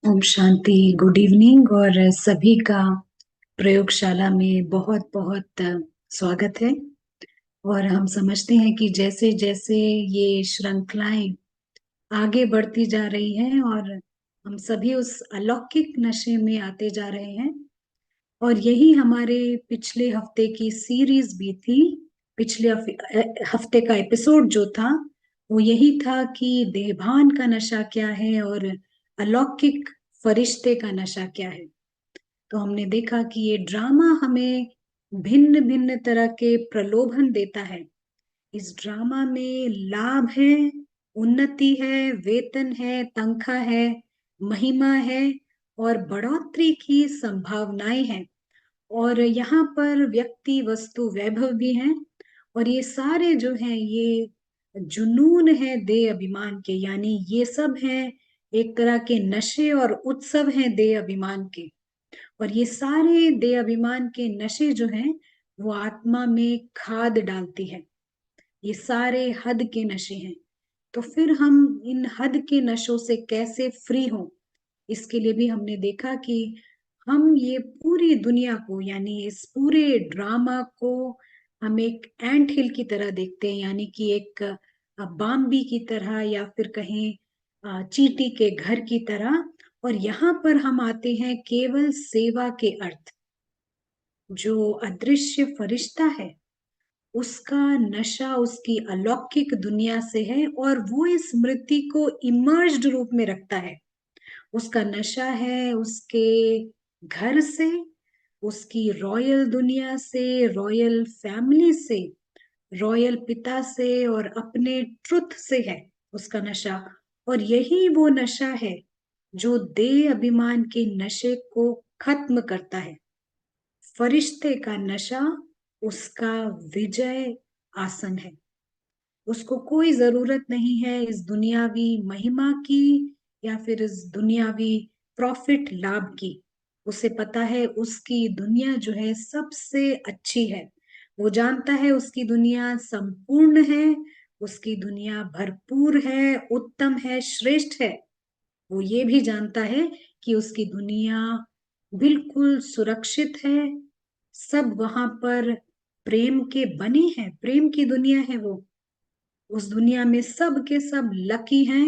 Om Shanti. Good evening और सभी का प्रयोगशाला में बहुत बहुत स्वागत है। और हम समझते हैं कि जैसे जैसे ये श्रृंखलाएं आगे बढ़ती जा रही हैं और हम सभी उस अलौकिक नशे में आते जा रहे हैं। और यही हमारे पिछले हफ्ते की सीरीज भी थी। पिछले हफ्ते का एपिसोड जो था वो यही था कि देहभान का नशा क्या है और अलौकिक फरिश्ते का नशा क्या है। तो हमने देखा कि ये ड्रामा हमें भिन्न भिन्न तरह के प्रलोभन देता है। इस ड्रामा में लाभ है, उन्नति है, वेतन है, तनख्वाह है, महिमा है और बढ़ोतरी की संभावनाएं हैं। और यहाँ पर व्यक्ति वस्तु वैभव भी हैं। और ये सारे जो हैं ये जुनून है देह अभिमान के, यानी ये सब हैं एक तरह के नशे और उत्सव हैं देह अभिमान के। और ये सारे देह अभिमान के नशे जो हैं वो आत्मा में खाद डालती है। ये सारे हद के नशे हैं। तो फिर हम इन हद के नशों से कैसे फ्री हों, इसके लिए भी हमने देखा कि हम ये पूरी दुनिया को, यानी इस पूरे ड्रामा को हम एक एंट हिल की तरह देखते हैं, यानी कि एक बाम्बी की तरह या फिर कहें चींटी के घर की तरह। और यहाँ पर हम आते हैं केवल सेवा के अर्थ। जो अदृश्य फरिश्ता है उसका नशा उसकी अलौकिक दुनिया से है और वो इस स्मृति को इमर्ज्ड रूप में रखता है। उसका नशा है उसके घर से, उसकी रॉयल दुनिया से, रॉयल फैमिली से, रॉयल पिता से और अपने ट्रुथ से है उसका नशा। और यही वो नशा है जो देह अभिमान के नशे को खत्म करता है। फरिश्ते का नशा उसका विजय आसन है। उसको कोई जरूरत नहीं है इस दुनियावी महिमा की या फिर इस दुनियावी प्रॉफिट लाभ की। उसे पता है उसकी दुनिया जो है सबसे अच्छी है। वो जानता है उसकी दुनिया संपूर्ण है, उसकी दुनिया भरपूर है, उत्तम है, श्रेष्ठ है। वो ये भी जानता है कि उसकी दुनिया बिल्कुल सुरक्षित है। सब वहां पर प्रेम के बने हैं, प्रेम की दुनिया है वो। उस दुनिया में सब के सब लकी हैं।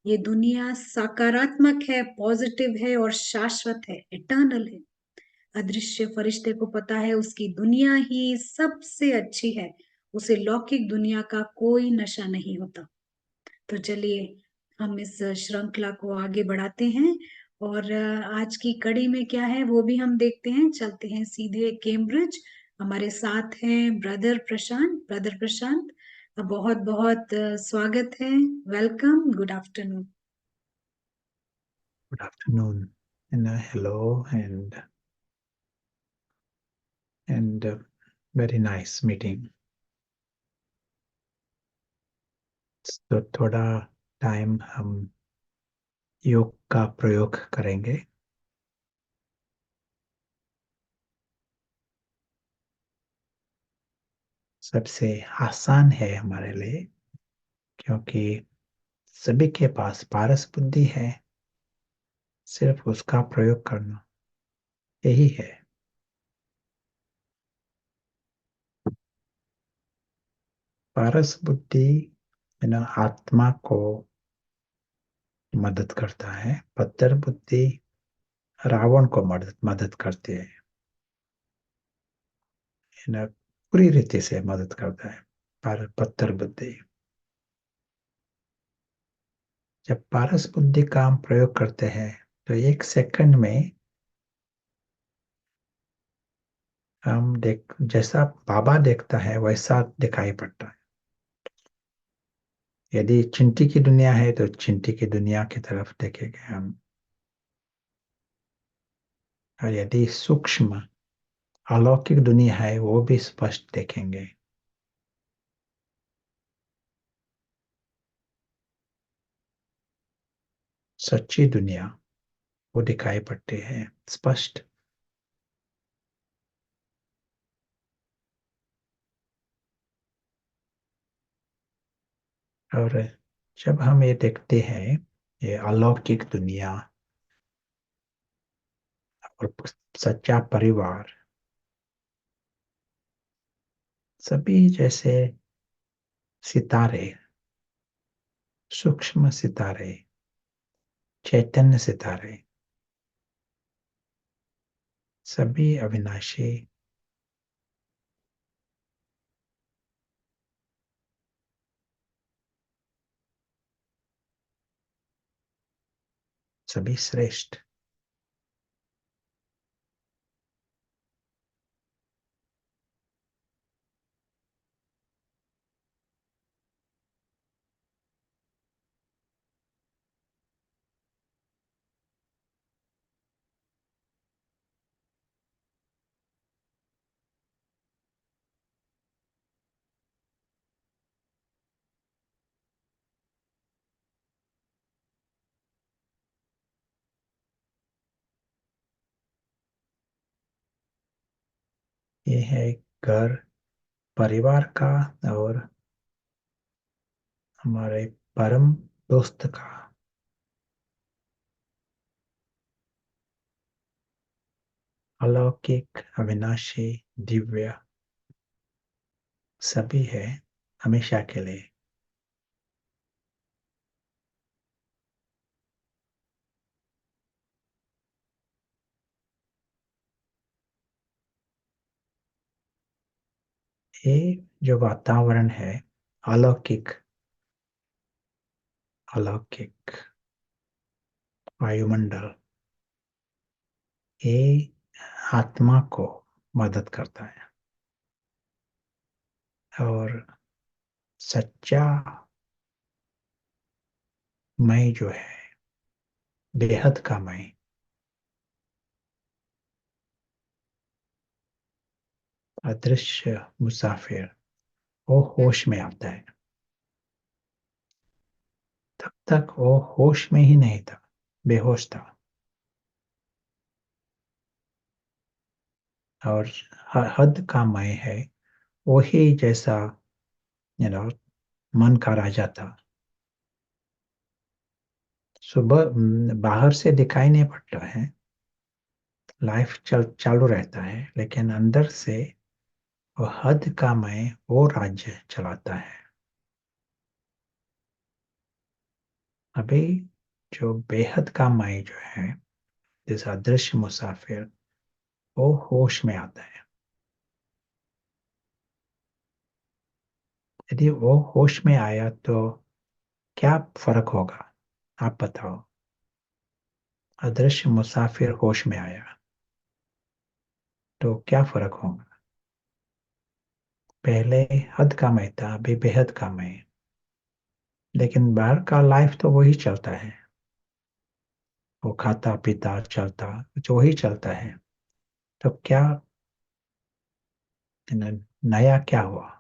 ये दुनिया सकारात्मक है, पॉजिटिव है और शाश्वत है, इटर्नल है। अदृश्य फरिश्ते को पता है उसकी दुनिया ही सबसे अच्छी है। उसे लौकिक दुनिया का कोई नशा नहीं होता। तो चलिए हम इस श्रृंखला को आगे बढ़ाते हैं। और आज की कड़ी में क्या है वो भी हम देखते हैं। चलते हैं सीधे कैम्ब्रिज। हमारे साथ हैं ब्रदर प्रशांत। ब्रदर प्रशांत, बहुत बहुत स्वागत है। Welcome, good afternoon. Good afternoon and hello and very nice meeting. तो थोड़ा टाइम हम योग का प्रयोग करेंगे। सबसे आसान है हमारे लिए क्योंकि सभी के पास पारस बुद्धि है, सिर्फ उसका प्रयोग करना यही है। पारस बुद्धि आत्मा को मदद करता है, पत्थर बुद्धि रावण को मदद करती है, पूरी रीति से मदद करता है पर पत्थर बुद्धि। जब पारस बुद्धि का हम प्रयोग करते हैं तो एक सेकंड में हम जैसा बाबा देखता है वैसा दिखाई पड़ता है। यदि चिंटी की दुनिया है तो चिंटी की दुनिया की तरफ देखेंगे हम। और यदि सूक्ष्म अलौकिक दुनिया है वो भी स्पष्ट देखेंगे। सच्ची दुनिया वो दिखाई पड़ती है स्पष्ट। और जब हम ये देखते हैं ये अलौकिक दुनिया और सच्चा परिवार सभी जैसे सितारे, सूक्ष्म सितारे, चैतन्य सितारे, सभी अविनाशी, सभी श्रेष्ठ। ये है घर परिवार का और हमारे परम दोस्त का। अलौकिक, अविनाशी, दिव्य सभी है हमेशा के लिए। ये जो वातावरण है अलौकिक, अलौकिक वायुमंडल, ये आत्मा को मदद करता है। और सच्चा मैं जो है, बेहद का मैं, अदृश्य मुसाफिर, वो होश में आता है। तब तक वो होश में ही नहीं था, बेहोश था। और हद का मैं है, वही जैसा यू नो मन का राजा था। सुबह बाहर से दिखाई नहीं पड़ता है, लाइफ चालू रहता है, लेकिन अंदर से वो हद का मैं वो राज्य चलाता है। अभी जो बेहद का मैं जो है, जैसा अदृश्य मुसाफिर, वो होश में आता है। यदि वो होश में आया तो क्या फर्क होगा, आप बताओ। अदृश्य मुसाफिर होश में आया तो क्या फर्क होगा। पहले हद का मैं था, अभी बेहद का मैं। लेकिन बाहर का लाइफ तो वही चलता है, वो खाता पीता चलता, जो ही चलता है। तो क्या नया क्या हुआ,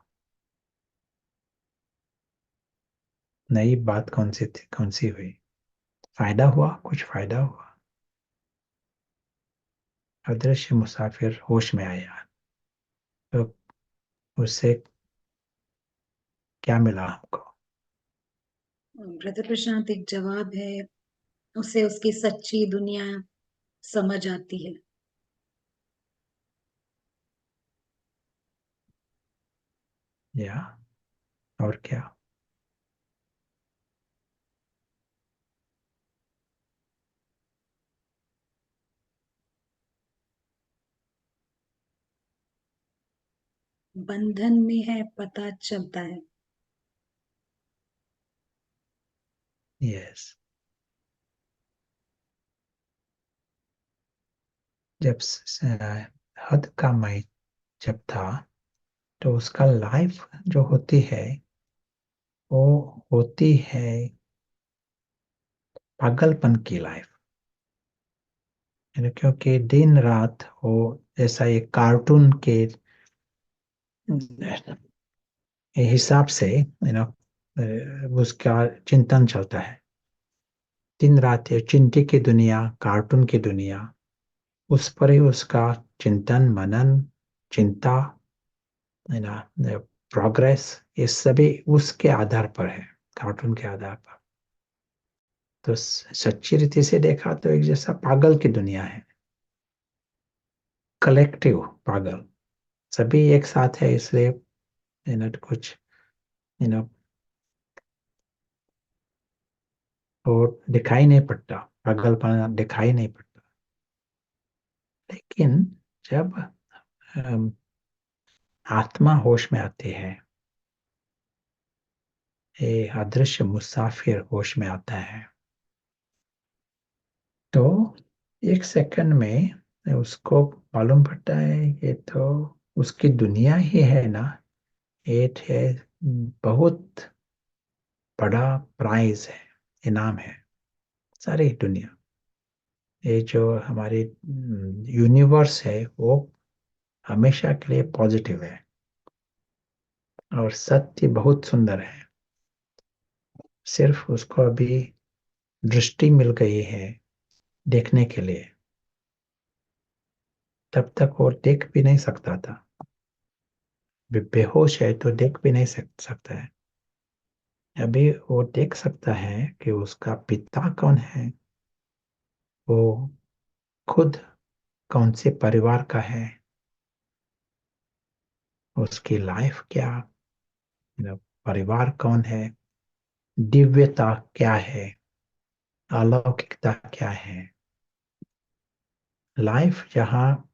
नई बात कौन सी थी, कौन सी हुई। फायदा हुआ, कुछ फायदा हुआ। अदृश्य मुसाफिर होश में आया तो उससे क्या मिला हमको। ब्रदर प्रशांत, एक जवाब है, उसे उसकी सच्ची दुनिया समझ आती है। या और क्या। बंधन में है पता चलता है। यस। जब हद का मैं जब था, तो उसका लाइफ जो होती है, वो होती है पागलपन की लाइफ। क्योंकि दिन रात वो जैसा एक कार्टून के हिसाब से उसका चिंतन चलता है। दिन रात ये चिंटी की दुनिया, कार्टून की दुनिया, उस पर ही उसका चिंतन मनन, चिंता, है ना, प्रोग्रेस, ये सभी उसके आधार पर है, कार्टून के आधार पर। तो सच्ची रीति से देखा तो एक जैसा पागल की दुनिया है। कलेक्टिव पागल, सभी एक साथ है, इसलिए कुछ यू नो वो दिखाई नहीं पड़ता, पागलपना दिखाई नहीं पड़ता। लेकिन जब अम, आत्मा होश में आती है, ये अदृश्य मुसाफिर होश में आता है, तो एक सेकंड में उसको मालूम पड़ता है ये तो उसकी दुनिया ही है ना, ये है बहुत बड़ा प्राइज है, इनाम है सारी दुनिया। ये जो हमारी यूनिवर्स है वो हमेशा के लिए पॉजिटिव है और सत्य बहुत सुंदर है। सिर्फ उसको अभी दृष्टि मिल गई है देखने के लिए, तब तक वो देख भी नहीं सकता था। बेहोश है तो देख भी नहीं सकता है। अभी वो देख सकता है कि उसका पिता कौन है, वो खुद कौन से परिवार का है, उसकी लाइफ क्या, परिवार कौन है, दिव्यता क्या है, अलौकिकता क्या है। लाइफ जहाँ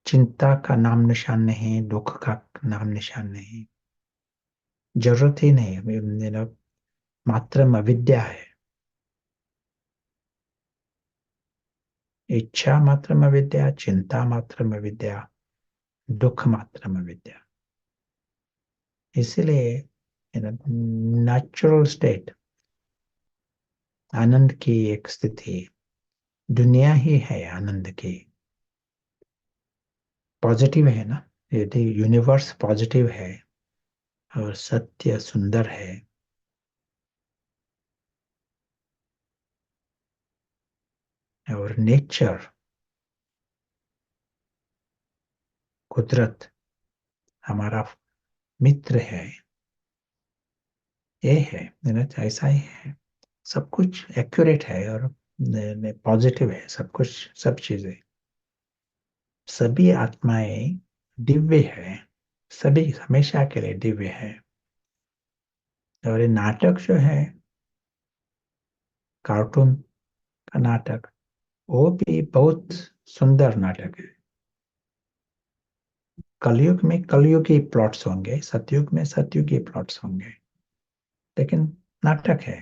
चिंता का नाम निशान नहीं, दुख का नाम निशान नहीं, जरूरत ही नहीं, मात्र अविद्या है। इच्छा मात्र अविद्या, चिंता मात्र अविद्या, दुख मात्र अविद्या। इसीलिए नेचुरल स्टेट, आनंद की एक स्थिति, दुनिया ही है आनंद की, पॉजिटिव है ना। यदि यूनिवर्स पॉजिटिव है और सत्य सुंदर है, और नेचर, कुदरत हमारा मित्र है, ये है, ऐसा ही है। सब कुछ एक्यूरेट है और पॉजिटिव है, सब कुछ, सब चीजें, सभी आत्माएं दिव्य है, सभी हमेशा के लिए दिव्य है। और ये नाटक जो है, कार्टून का नाटक, वो भी बहुत सुंदर नाटक है। कलयुग में कलयुगी प्लॉट्स होंगे, सतयुग में सतयुगी प्लॉट्स होंगे, लेकिन नाटक है।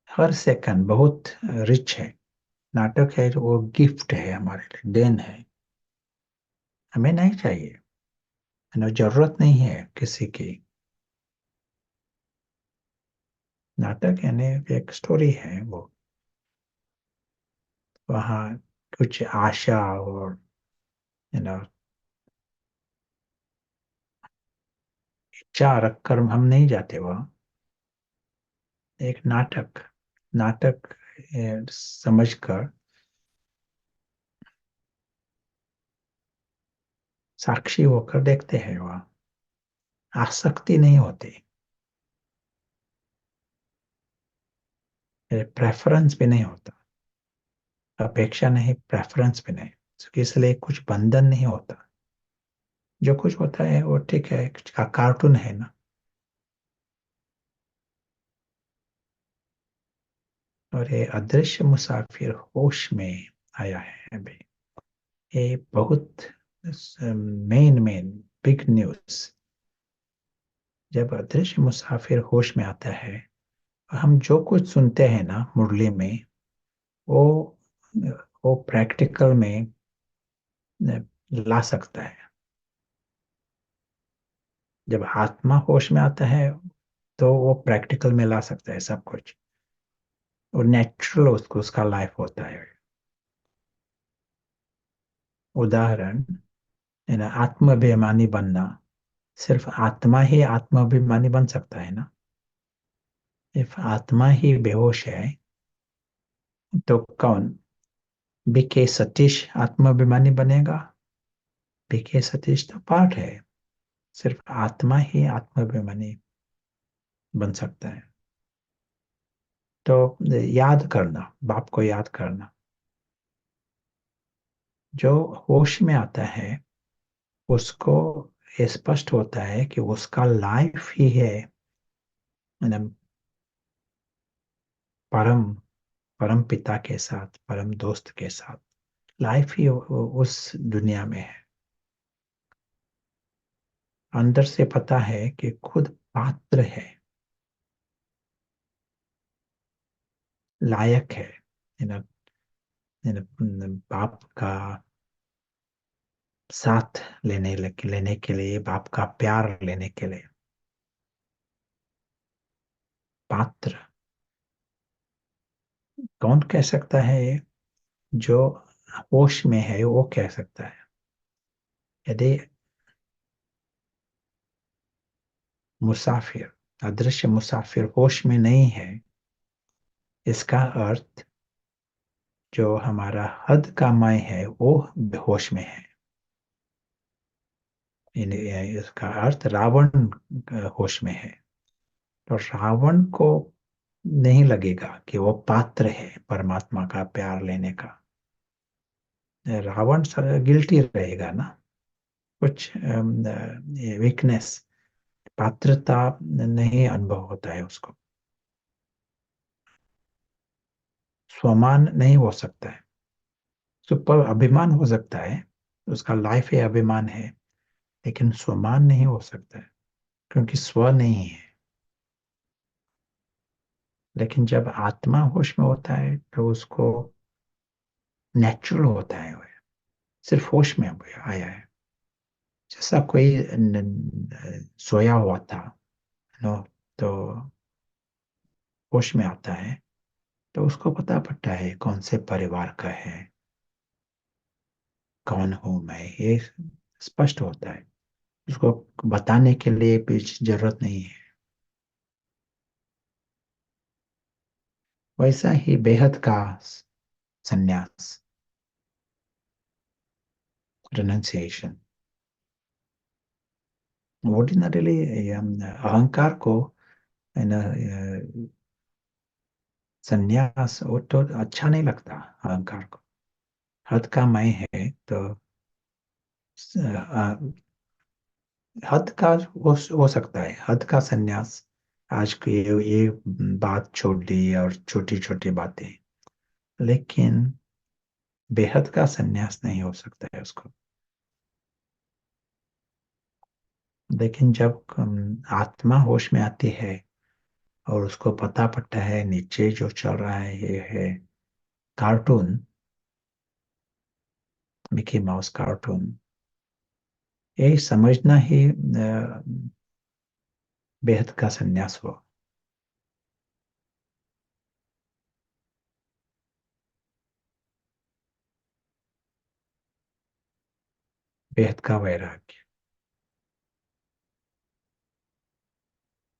हर सेकंड बहुत रिच है, नाटक है, वो गिफ्ट है हमारे लिए, देन है, हमें नहीं चाहिए, जरूरत नहीं है किसी की। नाटक यानी एक स्टोरी है वो, वहाँ कुछ आशा और यू नो इच्छा रखकर हम नहीं जाते वहाँ। एक नाटक, नाटक समझकर साक्षी होकर देखते हैं वहाँ, आसक्ति नहीं होती, प्रेफरेंस भी नहीं होता, अपेक्षा नहीं, प्रेफरेंस भी नहीं, इसलिए कुछ बंधन नहीं होता। जो कुछ होता है वो ठीक है, कार्टून है ना। और ये अदृश्य मुसाफिर होश में आया है अभी, ये बहुत मेन मेन बिग न्यूज। जब अदृश्य मुसाफिर होश में आता है, हम जो कुछ सुनते हैं ना मुरली में, वो वो प्रैक्टिकल में ला सकता है। जब आत्मा होश में आता है तो वो प्रैक्टिकल में ला सकता है सब कुछ, और नेचुरल उसको उसका लाइफ होता है। उदाहरण, आत्माभिमानी बनना, सिर्फ आत्मा ही आत्माभिमानी बन सकता है ना। इफ आत्मा ही बेहोश है तो कौन, बीके सतीश आत्माभिमानी बनेगा? बीके सतीश तो पार्ट है, सिर्फ आत्मा ही आत्माभिमानी बन सकता है। तो याद करना, बाप को याद करना। जो होश में आता है उसको ये स्पष्ट होता है कि उसका लाइफ ही है, मतलब परम परम पिता के साथ, परम दोस्त के साथ लाइफ ही उस दुनिया में है। अंदर से पता है कि खुद पात्र है, लायक है, you know, बाप का साथ लेने के लिए, बाप का प्यार लेने के लिए पात्र। कौन कह सकता है ये? जो होश में है वो कह सकता है। यदि मुसाफिर, अदृश्य मुसाफिर होश में नहीं है, इसका अर्थ जो हमारा हद का मैं है वो होश में है। इसका अर्थ रावण होश में है। तो रावण को नहीं लगेगा कि वो पात्र है परमात्मा का प्यार लेने का। रावण गिल्टी रहेगा ना, कुछ वीकनेस, पात्रता नहीं अनुभव होता है उसको, स्वमान नहीं हो सकता है। सुपर अभिमान हो सकता है, उसका लाइफ है, अभिमान है, लेकिन स्वमान नहीं हो सकता है क्योंकि स्व नहीं है। लेकिन जब आत्मा होश में होता है तो उसको नेचुरल होता है, वो सिर्फ होश में आया है। जैसा कोई सोया हुआ था, नो, तो होश में आता है तो उसको पता पड़ता है कौन से परिवार का है, कौन हूं मैं, ये स्पष्ट होता है। उसको बताने के लिए भी जरूरत नहीं है। वैसा ही बेहद का संन्यास, रिनंसिएशन, ऑर्डिनरीली अहंकार को संन्यास वो तो अच्छा नहीं लगता अहंकार को। हद का मैं है तो हद का हो सकता है, हद का संन्यास। आज की ये बात छोड़ दी और छोटी छोटी बातें, लेकिन बेहद का संन्यास नहीं हो सकता है उसको। लेकिन जब आत्मा होश में आती है और उसको पता पड़ता है नीचे जो चल रहा है ये है कार्टून, मिकी माउस कार्टून, ये समझना ही बेहद का संन्यास हुआ, बेहद का वैराग्य।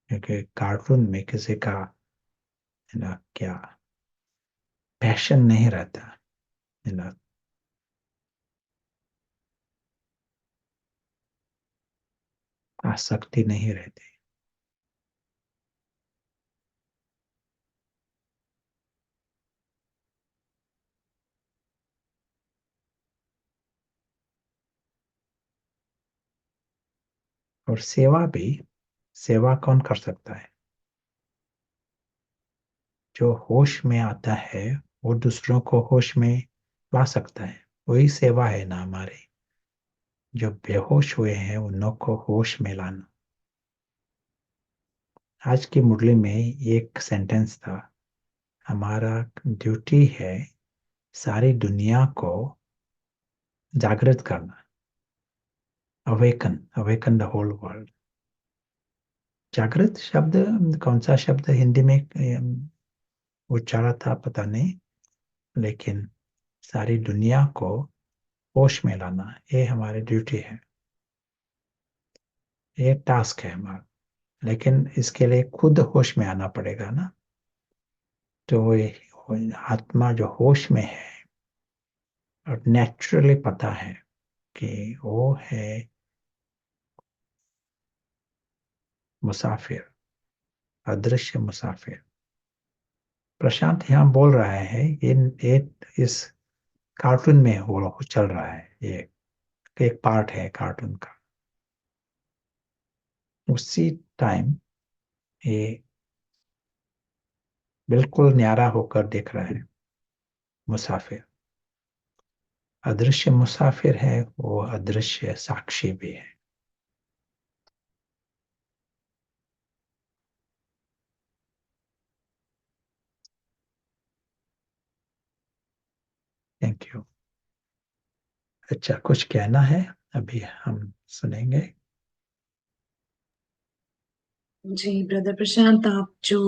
क्योंकि कार्टून में किसी का है ना क्या पैशन नहीं रहता, है ना, आसक्ति नहीं रहती। और सेवा भी, सेवा कौन कर सकता है? जो होश में आता है वो दूसरों को होश में ला सकता है, वही सेवा है ना हमारी। जो बेहोश हुए हैं उन को होश में लाना। आज की मुरली में एक सेंटेंस था, हमारा ड्यूटी है सारी दुनिया को जागृत करना, awaken, awaken the whole world. जागृत शब्द कौन सा शब्द हिंदी में उच्चारा था पता नहीं, लेकिन सारी दुनिया को होश में लाना ये हमारी ड्यूटी है, ये टास्क है हमारा। लेकिन इसके लिए खुद होश में आना पड़ेगा ना। तो ये आत्मा जो होश में है और नेचुरली पता है कि वो है मुसाफिर, अदृश्य मुसाफिर। प्रशांत यहाँ बोल रहा है ये इस कार्टून में वो चल रहा है, ये एक पार्ट है कार्टून का। उसी टाइम ये बिल्कुल न्यारा होकर देख रहा है मुसाफिर। अदृश्य मुसाफिर है, वो अदृश्य साक्षी भी है। Thank you. अच्छा, कुछ कहना है? अभी हम सुनेंगे। जी ब्रदर प्रशांत, आप जो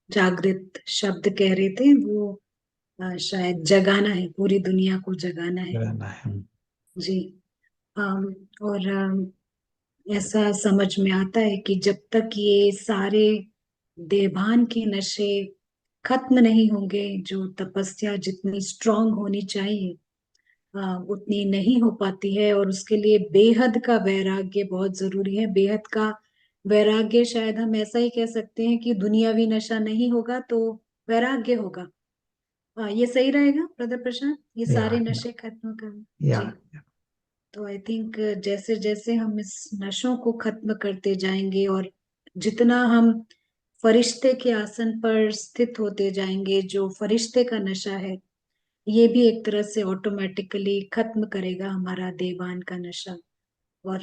जागृत शब्द कह रहे थे वो शायद जगाना है, पूरी दुनिया को जगाना है। कहना है। जी। और ऐसा समझ में आता है कि जब तक ये सारे देभान के नशे खत्म नहीं होंगे, जो तपस्या जितनी स्ट्रांग होनी चाहिए उतनी नहीं हो पाती है। और उसके लिए बेहद का वैराग्य बहुत जरूरी है। बेहद का वैराग्य, शायद हम ऐसा ही कह सकते हैं कि दुनियावी नशा नहीं होगा तो वैराग्य होगा। ये सही रहेगा ब्रदर प्रशांत, ये या सारे नशे खत्म कर। या जी। तो आई थिंक जैसे जैसे हम इस नशों को खत्म करते जाएंगे और जितना हम फरिश्ते के आसन पर स्थित होते जाएंगे, जो फरिश्ते का नशा है ये भी एक तरह से ऑटोमेटिकली खत्म करेगा हमारा देवान का नशा। और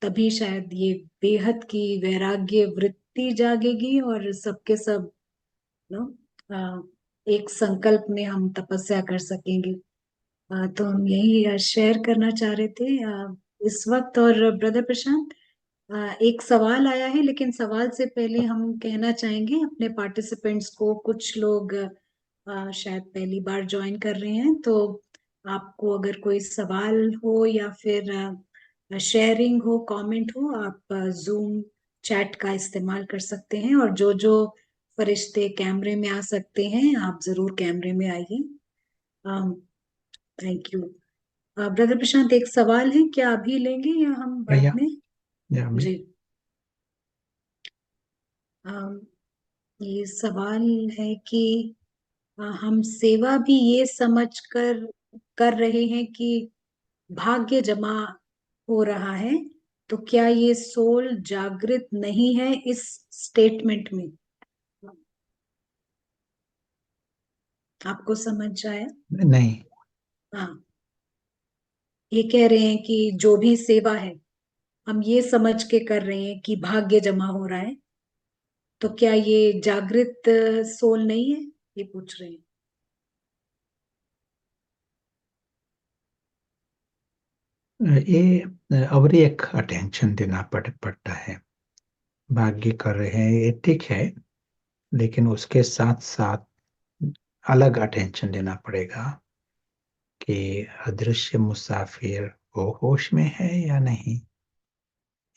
तभी शायद ये बेहद की वैराग्य वृत्ति जागेगी और सबके सब नो एक संकल्प में हम तपस्या कर सकेंगे। तो हम यही शेयर करना चाह रहे थे इस वक्त। और ब्रदर प्रशांत, एक सवाल आया है, लेकिन सवाल से पहले हम कहना चाहेंगे अपने पार्टिसिपेंट्स को, कुछ लोग शायद पहली बार ज्वाइन कर रहे हैं, तो आपको अगर कोई सवाल हो या फिर शेयरिंग हो, कमेंट हो, आप जूम चैट का इस्तेमाल कर सकते हैं। और जो जो फरिश्ते कैमरे में आ सकते हैं आप जरूर कैमरे में आइए। Thank you. ब्रदर प्रशांत, एक सवाल है, क्या अभी लेंगे या हम बाद या में? या भी। जी। अम, ये सवाल है कि हम सेवा भी ये समझ कर रहे हैं कि भाग्य जमा हो रहा है, तो क्या ये सोल जागृत नहीं है इस स्टेटमेंट में? आपको समझ आया? नहीं, हाँ, ये कह रहे हैं कि जो भी सेवा है हम ये समझ के कर रहे हैं कि भाग्य जमा हो रहा है, तो क्या ये जागृत सोल नहीं है? ये पूछ रहे हैं। ये अवरी एक अटेंशन देना पड़ता है। भाग्य कर रहे हैं ये ठीक है, लेकिन उसके साथ साथ अलग अटेंशन देना पड़ेगा कि अदृश्य मुसाफिर वो होश में है या नहीं।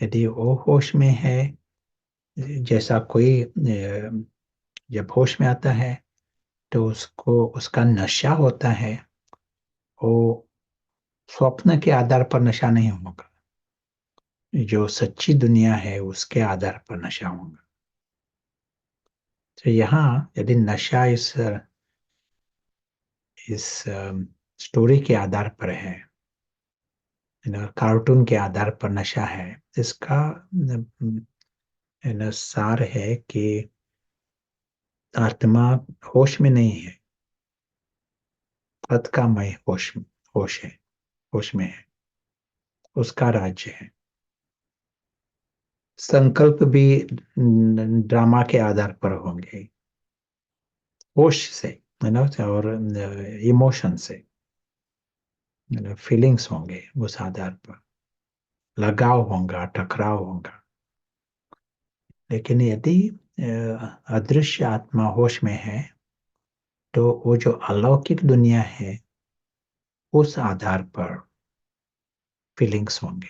यदि वो होश में है, जैसा कोई जब होश में आता है तो उसको उसका नशा होता है, वो स्वप्न के आधार पर नशा नहीं होगा, जो सच्ची दुनिया है उसके आधार पर नशा होगा। तो यहाँ यदि नशा इस स्टोरी के आधार पर है, कार्टून के आधार पर नशा है, इसका सार है कि आत्मा होश में नहीं है, तत् का मय होश है, होश में है, उसका राज्य है। संकल्प भी ड्रामा के आधार पर होंगे, होश से, है ना, और इमोशन से, फीलिंग्स होंगे उस आधार पर, लगाव होगा, टकराव होगा। लेकिन यदि अदृश्य आत्मा होश में है, तो वो जो अलौकिक दुनिया है उस आधार पर फीलिंग्स होंगे,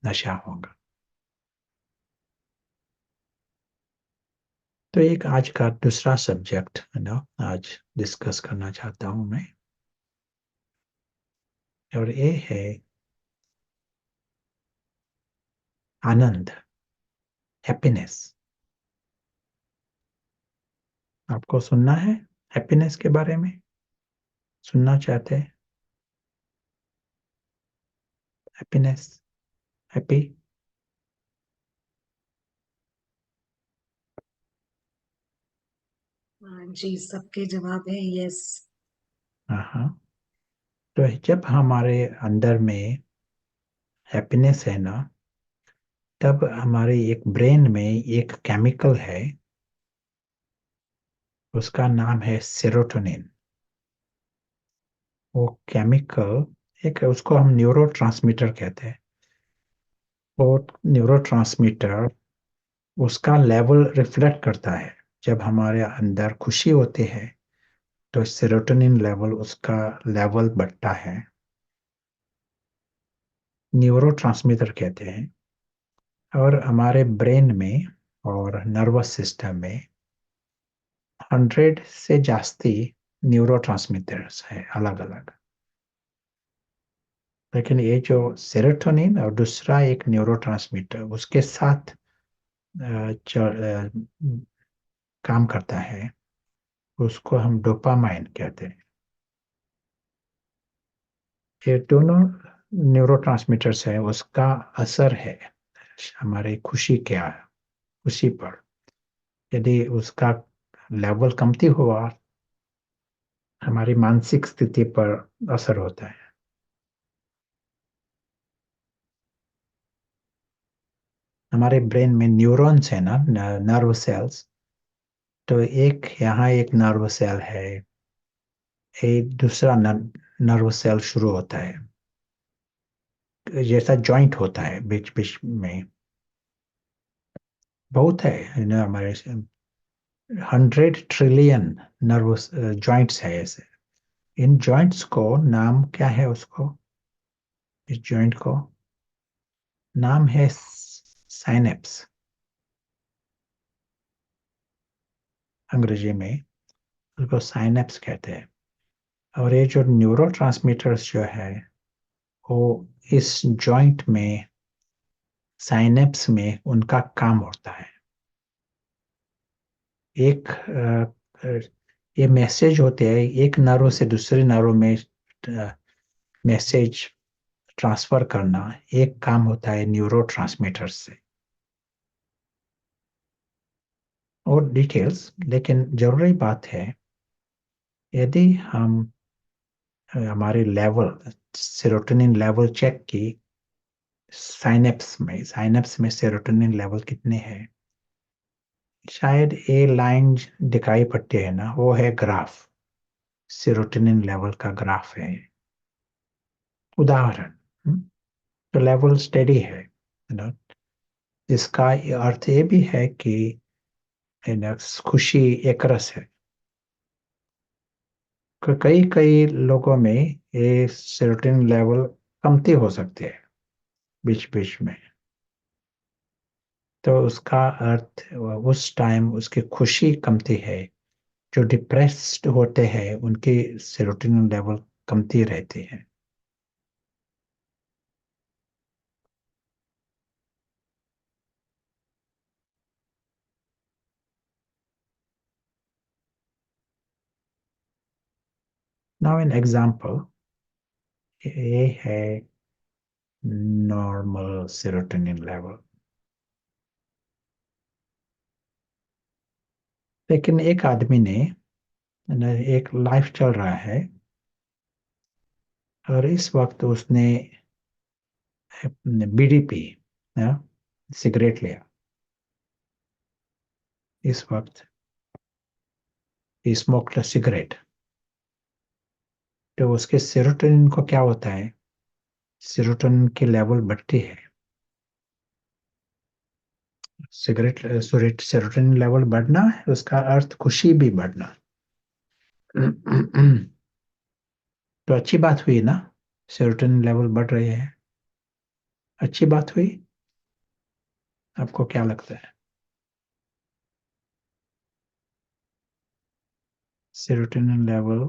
नशा होगा। तो एक आज का दूसरा सब्जेक्ट है ना, आज डिस्कस करना चाहता हूं मैं, और ये है आनंद, हैप्पीनेस। आपको सुनना है हैप्पीनेस के बारे में? सुनना चाहते हैं? Happiness, happy? जी, सबके जवाब है यस। हाँ हाँ। तो जब हमारे अंदर में हैप्पीनेस है ना, तब हमारे एक ब्रेन में एक केमिकल है, उसका नाम है सेरोटोनिन। वो केमिकल, एक उसको हम न्यूरोट्रांसमीटर कहते हैं। वो न्यूरोट्रांसमीटर, उसका लेवल रिफ्लेक्ट करता है। जब हमारे अंदर खुशी होती है तो सेरोटोनिन लेवल, उसका लेवल बढ़ता है, न्यूरोट्रांसमीटर कहते हैं। और हमारे ब्रेन में और नर्वस सिस्टम में 100 से जास्ती न्यूरोट्रांसमीटर्स है अलग अलग। लेकिन ये जो सेरोटोनिन और दूसरा एक न्यूरोट्रांसमीटर उसके साथ काम करता है, उसको हम डोपामाइन कहते हैं। ये दोनों न्यूरोट्रांसमीटर्स है, उसका असर है हमारे खुशी पर। यदि उसका लेवल कमती हुआ, हमारी मानसिक स्थिति पर असर होता है। हमारे ब्रेन में न्यूरॉन्स है ना, नर्व सेल्स। तो एक यहाँ एक नर्व सेल है, एक दूसरा नर्व सेल शुरू होता है, जैसा जॉइंट होता है बीच बीच में। बहुत है ना हमारे 100 ट्रिलियन नर्व जॉइंट्स है ऐसे। इन जॉइंट्स को नाम क्या है उसको, इस जॉइंट को नाम है साइनेप्स, अंग्रेजी में उसको साइनेप्स कहते हैं। और ये जो न्यूरोट्रांसमीटर्स जो है, वो इस जॉइंट में, साइनेप्स में उनका काम होता है। एक ये मैसेज होते हैं एक नर्व से दूसरे नर्व में, मैसेज ट्रांसफर करना एक काम होता है न्यूरोट्रांसमीटर्स से। और डिटेल्स, लेकिन जरूरी बात है, यदि हम हमारे लेवल, सेरोटोनिन लेवल चेक की, साइनेप्स में सेरोटोनिन लेवल कितने हैं, शायद ये लाइन दिखाई पड़ती है ना, वो है ग्राफ, सेरोटोनिन लेवल का ग्राफ है उदाहरण। तो लेवल स्टेडी है ना, इसका अर्थ ये भी है कि खुशी एक रस है। कई कई लोगों में ये सेरोटोनिन लेवल कमती हो सकते हैं बीच बीच में। तो उसका अर्थ उस टाइम उसकी खुशी कमती है। जो डिप्रेस्ड होते हैं उनकी सेरोटोनिन लेवल कमती रहती है। नाउ एन एग्जांपल, ये है नॉर्मल सेरोटोनिन लेवल। लेकिन एक आदमी ने एक लाइफ चल रहा है, और इस वक्त उसने बीड़ी पी, सिगरेट लिया, इस वक्त स्मोक्ड सिगरेट। तो उसके सेरोटोनिन को क्या होता है, सेरोटोनिन की लेवल बढ़ती है। सेरोटोनिन लेवल बढ़ना है उसका अर्थ खुशी भी बढ़ना। तो अच्छी बात हुई ना, सेरोटोनिन लेवल बढ़ रहे हैं, अच्छी बात हुई। आपको क्या लगता है? सेरोटोनिन लेवल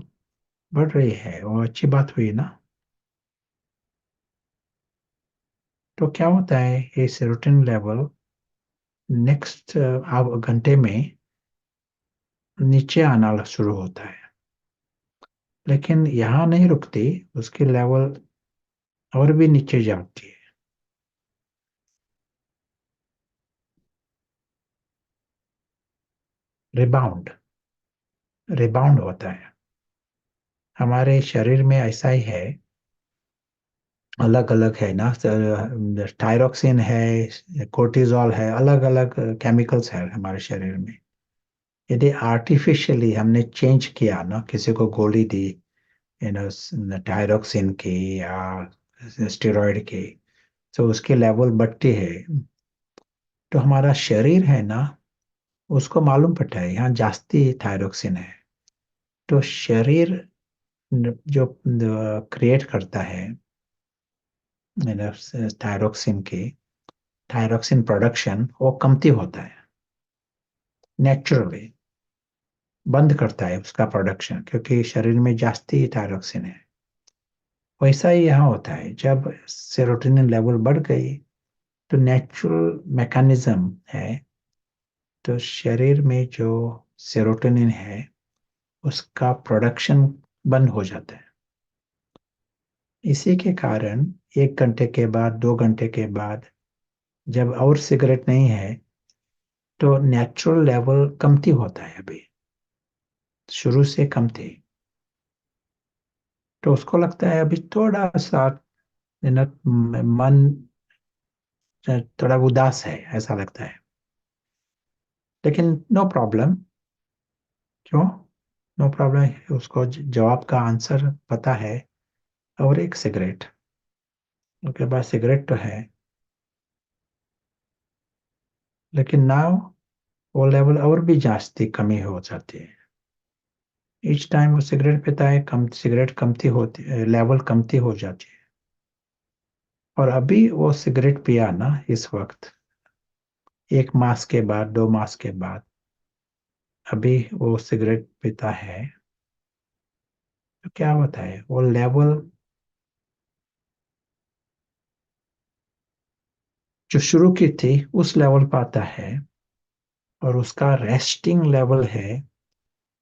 बढ़ रही है और अच्छी बात हुई ना। तो क्या होता है, ये सेरोटोनिन लेवल नेक्स्ट घंटे में नीचे आना शुरू होता है, लेकिन यहाँ नहीं रुकती, उसकी लेवल और भी नीचे जाती है। रिबाउंड, रिबाउंड होता है। हमारे शरीर में ऐसा ही है, अलग अलग है ना, थायरोक्सिन है, कोर्टिजोल है, अलग अलग केमिकल्स है हमारे शरीर में। यदि आर्टिफिशियली हमने चेंज किया ना, किसी को गोली दी, यू नो, थायरोक्सिन की या स्टेरॉइड की, तो उसकी लेवल बढ़ती है। तो हमारा शरीर है ना, उसको मालूम पड़ता है यहाँ जास्ती थायरोक्सिन है। तो शरीर जो क्रिएट करता है थायरोक्सिन की, थायरोक्सिन प्रोडक्शन वो कमती होता है, नेचुरली बंद करता है उसका प्रोडक्शन, क्योंकि शरीर में जास्ती थायरोक्सिन है। वैसा ही यहाँ होता है, जब सेरोटोनिन लेवल बढ़ गई तो नेचुरल मैकेनिज्म है, तो शरीर में जो सेरोटोनिन है उसका प्रोडक्शन बंद हो जाता है। इसी के कारण 1 घंटे के बाद, 2 घंटे के बाद, जब और सिगरेट नहीं है, तो नेचुरल लेवल कमती होता है, अभी शुरू से कम थी। तो उसको लगता है अभी थोड़ा सा, मन थोड़ा उदास है, ऐसा लगता है। लेकिन नो प्रॉब्लम। क्यों नो प्रॉब्लम? उसको जवाब का आंसर पता है। और एक सिगरेट, उसके बाद सिगरेट तो है, लेकिन नाउ वो लेवल और भी जास्ती कमी हो जाती है। ईच टाइम वो सिगरेट पीता है, कम सिगरेट कमती होती, लेवल कमती हो जाती है। और अभी वो सिगरेट पिया ना इस वक्त, 1 मास के बाद, 2 मास के बाद, अभी वो सिगरेट पीता है, तो क्या होता है, वो लेवल जो शुरू की थी उस लेवल पर आता है, और उसका रेस्टिंग लेवल है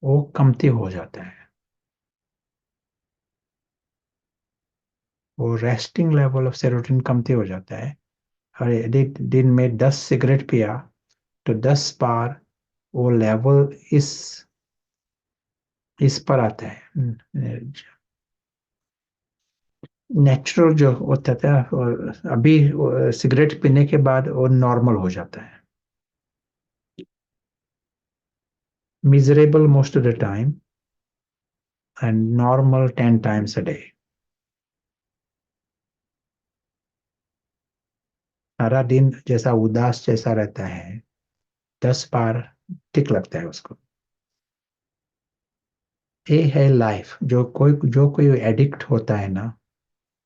वो कमती हो जाता है। वो रेस्टिंग लेवल ऑफ सेरोटोनिन कमती हो जाता है। और यदि दिन में 10 सिगरेट पिया, तो 10 बार वो लेवल इस पर आता है। नेचुरल जो होता था, और अभी सिगरेट पीने के बाद वो नॉर्मल हो जाता है, miserable most of the time, and normal 10 times a day। सारा दिन जैसा उदास जैसा रहता है, 10 बार ठीक लगता है उसको। ये है लाइफ। जो कोई एडिक्ट होता है ना,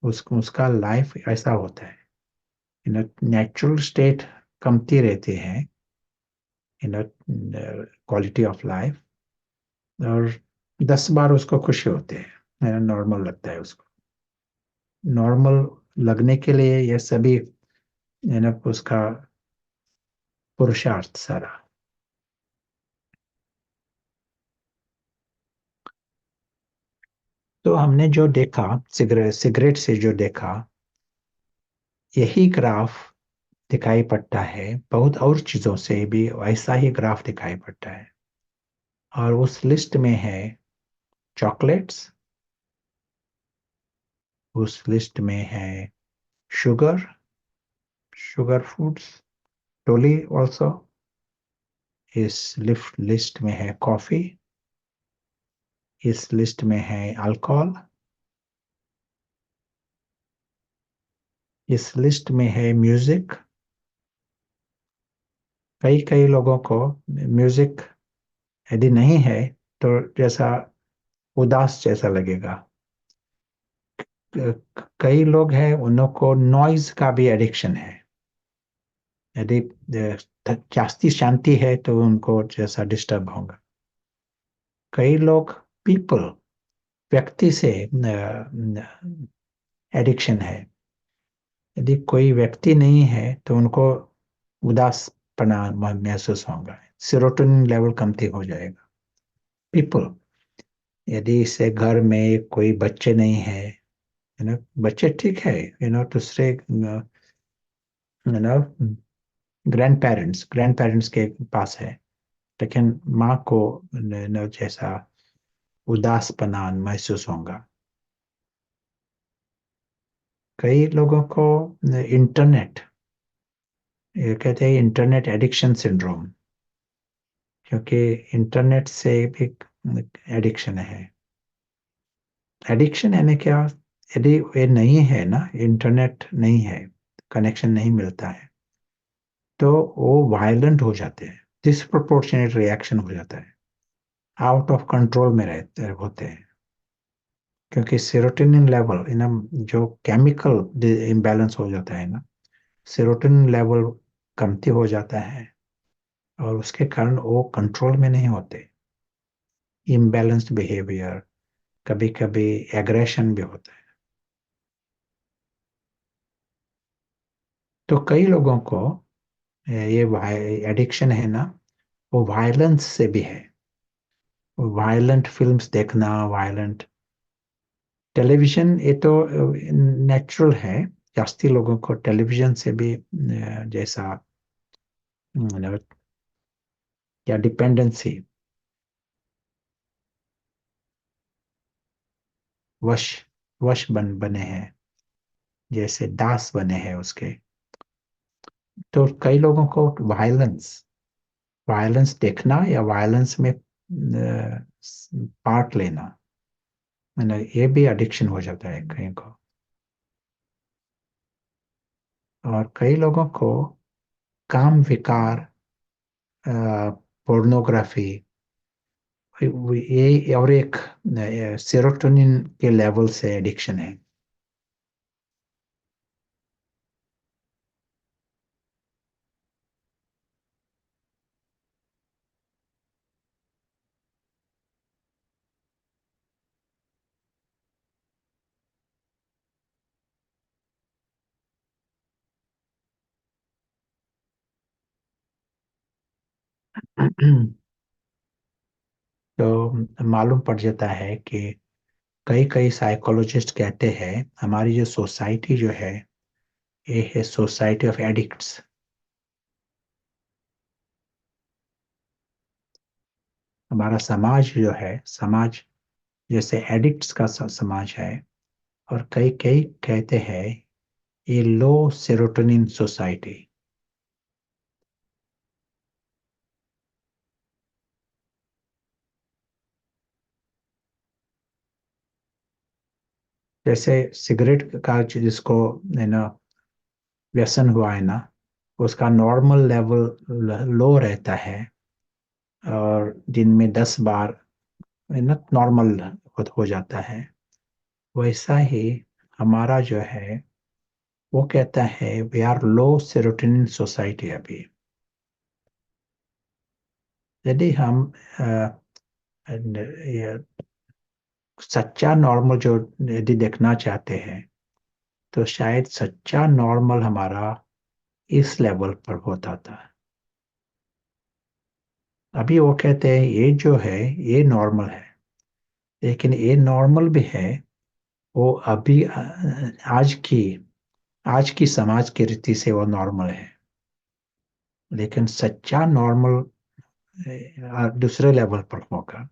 उसको उसका लाइफ ऐसा होता है। नेचुरल स्टेट कमती रहती है, क्वालिटी ऑफ लाइफ। और 10 बार उसको खुशी होती है, नॉर्मल लगता है उसको। नॉर्मल लगने के लिए ये सभी, उसका पुरुषार्थ सारा। तो हमने जो देखा, सिगरेट सिगरेट से जो देखा, यही ग्राफ दिखाई पड़ता है बहुत और चीजों से भी, ऐसा ही ग्राफ दिखाई पड़ता है। और उस लिस्ट में है चॉकलेट्स, उस लिस्ट में है शुगर, शुगर फूड्स, टोली ऑल्सो। इस लिस्ट में है कॉफी, इस लिस्ट में है अल्कोहल, इस लिस्ट में है म्यूजिक। कई कई लोगों को म्यूजिक यदि नहीं है तो जैसा उदास जैसा लगेगा। कई लोग हैं उन को नॉइज का भी एडिक्शन है। यदि जास्ती शांति है तो उनको जैसा डिस्टर्ब होगा। कई लोग पीपल, व्यक्ति से एडिक्शन है। यदि कोई व्यक्ति नहीं है तो उनको उदासपना महसूस होगा, सेरोटोनिन लेवल कमती हो जाएगा। पीपल, यदि से घर में कोई बच्चे नहीं है, बच्चे ठीक है, दूसरे, ग्रैंड पेरेंट्स के पास है, लेकिन माँ को जैसा उदासपना महसूस होगा। कई लोगों को इंटरनेट, ये कहते हैं इंटरनेट एडिक्शन सिंड्रोम, क्योंकि इंटरनेट से भी एडिक्शन है। एडिक्शन यानी क्या? यदि ये नहीं है ना, इंटरनेट नहीं है, कनेक्शन नहीं मिलता है, तो वो वायलेंट हो जाते हैं, डिसप्रोपोर्शनेट रिएक्शन हो जाता है, आउट ऑफ कंट्रोल में रहते होते हैं, क्योंकि सेरोटोनिन लेवल जो केमिकल इम्बैलेंस हो जाता है ना, सेरोटोनिन लेवल कमती हो जाता है, और उसके कारण वो कंट्रोल में नहीं होते, इम्बैलेंस्ड बिहेवियर, कभी कभी एग्रेशन भी होता है। तो कई लोगों को ये एडिक्शन है ना, वो वायलेंस से भी है, वायलेंट फिल्म्स देखना, वायलेंट टेलीविजन, ये तो नेचुरल है, जास्ती लोगों को टेलीविजन से भी जैसा या डिपेंडेंसी, वश वश बने हैं, जैसे दास बने हैं उसके। तो कई लोगों को वायलेंस वायलेंस देखना या वायलेंस में पार्ट लेना, ये भी एडिक्शन हो जाता है कहीं को। और कई लोगों को काम विकार, पोर्नोग्राफी, ये और एक सेरोटोनिन के लेवल से एडिक्शन है। तो मालूम पड़ जाता है कि कई कई साइकोलॉजिस्ट कहते हैं हमारी जो सोसाइटी जो है, ये है सोसाइटी ऑफ एडिक्ट्स। हमारा समाज जो है, समाज जैसे एडिक्ट्स का समाज है। और कई कई कहते हैं ये लो सेरोटोनिन सोसाइटी। जैसे सिगरेट का जिसको ना व्यसन हुआ है ना, उसका नॉर्मल लेवल लो रहता है, और दिन में 10 बार ना नॉर्मल हो जाता है। वैसा ही हमारा जो है, वो कहता है we are low serotonin society अभी। यदि हम ये सच्चा नॉर्मल जो यदि देखना चाहते हैं, तो शायद सच्चा नॉर्मल हमारा इस लेवल पर होता था। अभी वो कहते हैं ये जो है ये नॉर्मल है, लेकिन ये नॉर्मल भी है, वो अभी आज की समाज की रीति से वो नॉर्मल है, लेकिन सच्चा नॉर्मल दूसरे लेवल पर होगा।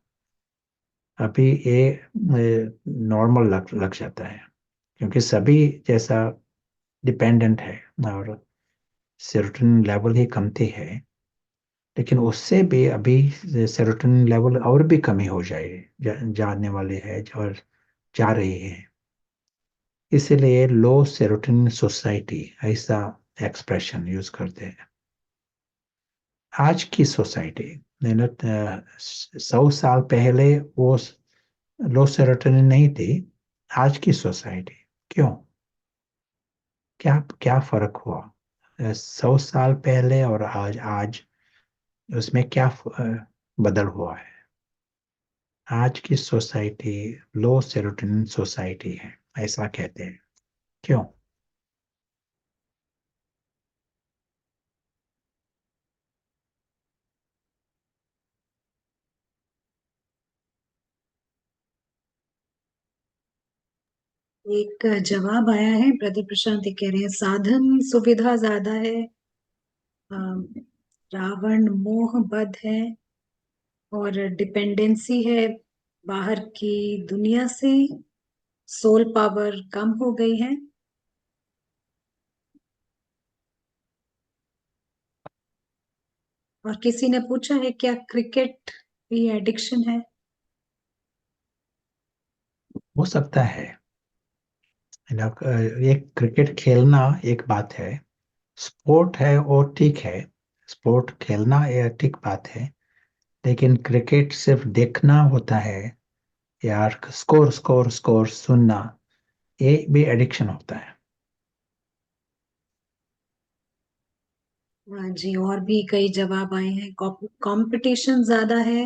अभी ये नॉर्मल लग जाता है, क्योंकि सभी जैसा डिपेंडेंट है, और सेरोटोनिन लेवल ही कमती है, लेकिन उससे भी अभी सेरोटोनिन लेवल और भी कमी हो जाए, जाने वाली है और जा रही है। इसीलिए लो सेरोटोनिन सोसाइटी ऐसा एक्सप्रेशन यूज करते हैं। आज की सोसाइटी, 100 साल पहले वो लो सेरोटोनिन नहीं थी। आज की सोसाइटी क्यों? क्या क्या फर्क हुआ 100 साल पहले और आज आज उसमें क्या बदल हुआ है? आज की सोसाइटी लो सेरोटोनिन सोसाइटी है, ऐसा कहते हैं। क्यों? एक जवाब आया है, ब्रदर प्रशांत ये कह रहे हैं साधन सुविधा ज्यादा है, रावण मोह बद है, और डिपेंडेंसी है बाहर की दुनिया से, सोल पावर कम हो गई है। और किसी ने पूछा है क्या क्रिकेट भी एडिक्शन है। हो सकता है। ये क्रिकेट खेलना एक बात है, स्पोर्ट है और ठीक है। स्पोर्ट खेलना ये ठीक बात है, लेकिन क्रिकेट सिर्फ देखना होता है यार, स्कोर स्कोर स्कोर सुनना, ये भी एडिक्शन होता है। हाँ जी, और भी कई जवाब आए हैं। कंपटीशन ज्यादा है,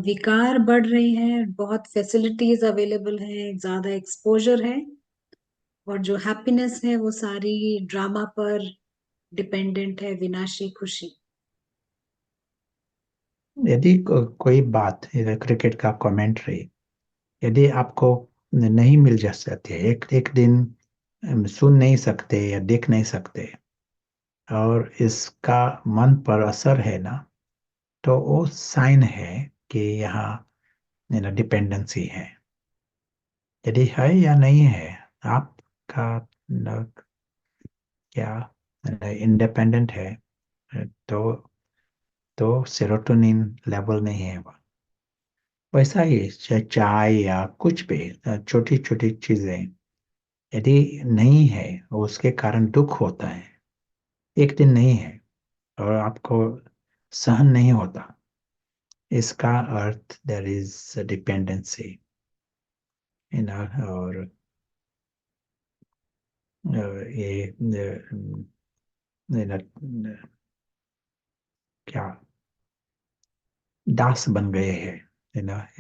विकार बढ़ रहे हैं, बहुत फैसिलिटीज अवेलेबल है, ज्यादा एक्सपोजर है, और जो हैप्पीनेस है वो सारी ड्रामा पर डिपेंडेंट है, विनाशी खुशी। यदि कोई बात क्रिकेट का कमेंट्री यदि आपको नहीं मिल जा सकती है, एक एक दिन सुन नहीं सकते या देख नहीं सकते, और इसका मन पर असर है ना, तो वो साइन है कि यहाँ डिपेंडेंसी है। यदि है या नहीं है, आपका न, क्या इंडिपेंडेंट है, तो सेरोटोनिन लेवल नहीं है वहाँ। वैसा ही चाय या कुछ भी छोटी छोटी चीजें यदि नहीं है, उसके कारण दुख होता है। एक दिन नहीं है और आपको सहन नहीं होता, इसका अर्थ देयर इज डिपेंडेंसी इन। और ये क्या दास बन गए हैं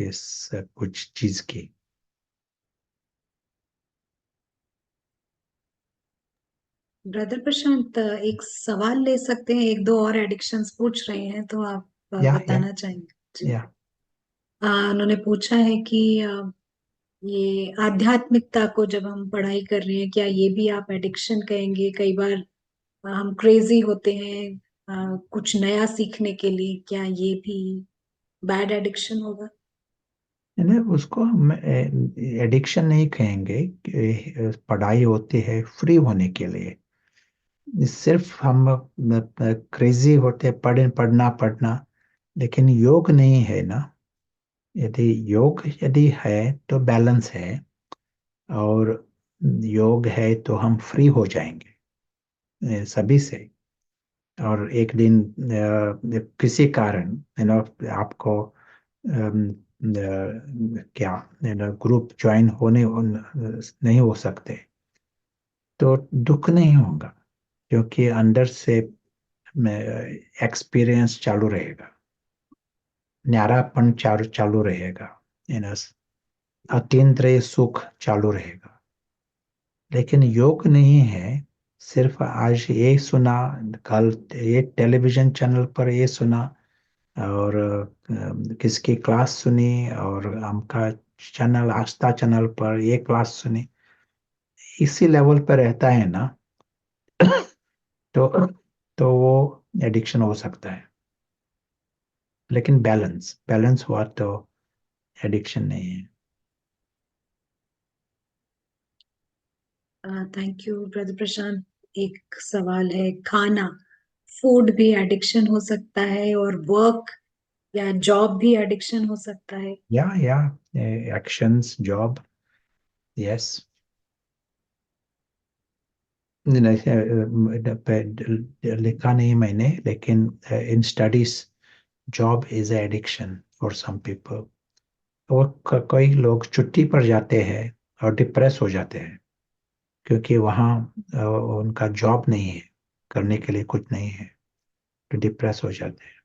इस कुछ चीज की। ब्रदर प्रशांत, एक सवाल ले सकते हैं? एक दो और एडिक्शंस पूछ रहे हैं तो आप या या बताना चाहेंगे जी। या उन्होंने पूछा है कि ये आध्यात्मिकता को जब हम पढ़ाई कर रहे हैं, क्या ये भी आप एडिक्शन कहेंगे? कई बार हम क्रेजी होते हैं कुछ नया सीखने के लिए, क्या ये भी बैड एडिक्शन होगा? उसको हम एडिक्शन नहीं कहेंगे कि पढ़ाई होती है फ्री होने के लिए। सिर्फ हम क्रेजी होते पढ़ना पढ़ना, लेकिन योग नहीं है ना। यदि योग यदि है तो बैलेंस है, और योग है तो हम फ्री हो जाएंगे सभी से। और एक दिन किसी कारण आपको क्या ग्रुप ज्वाइन नहीं हो सकते, तो दुख नहीं होगा, क्योंकि अंदर से एक्सपीरियंस चालू रहेगा, न्यारापन चालू चालू रहेगा, इन अतीन्द्रिय सुख चालू रहेगा। लेकिन योग नहीं है, सिर्फ आज ये सुना, कल ये टेलीविजन चैनल पर ये सुना, और किसकी क्लास सुनी, और हमका चैनल आस्था चैनल पर ये क्लास सुनी, इसी लेवल पर रहता है ना, तो वो एडिक्शन हो सकता है। लेकिन बैलेंस बैलेंस हुआ तो एडिक्शन नहीं है। थैंक यू ब्रदर प्रशांत। एक सवाल है, खाना, फूड भी एडिक्शन हो सकता है, और वर्क या जॉब भी एडिक्शन हो सकता है? या एक्शंस जॉब, यस। लिखा नहीं मैंने, लेकिन in studies job is addiction for some people. और कई लोग छुट्टी पर जाते हैं और डिप्रेस हो जाते हैं, क्योंकि वहाँ उनका जॉब नहीं है, करने के लिए कुछ नहीं है, तो डिप्रेस हो जाते हैं।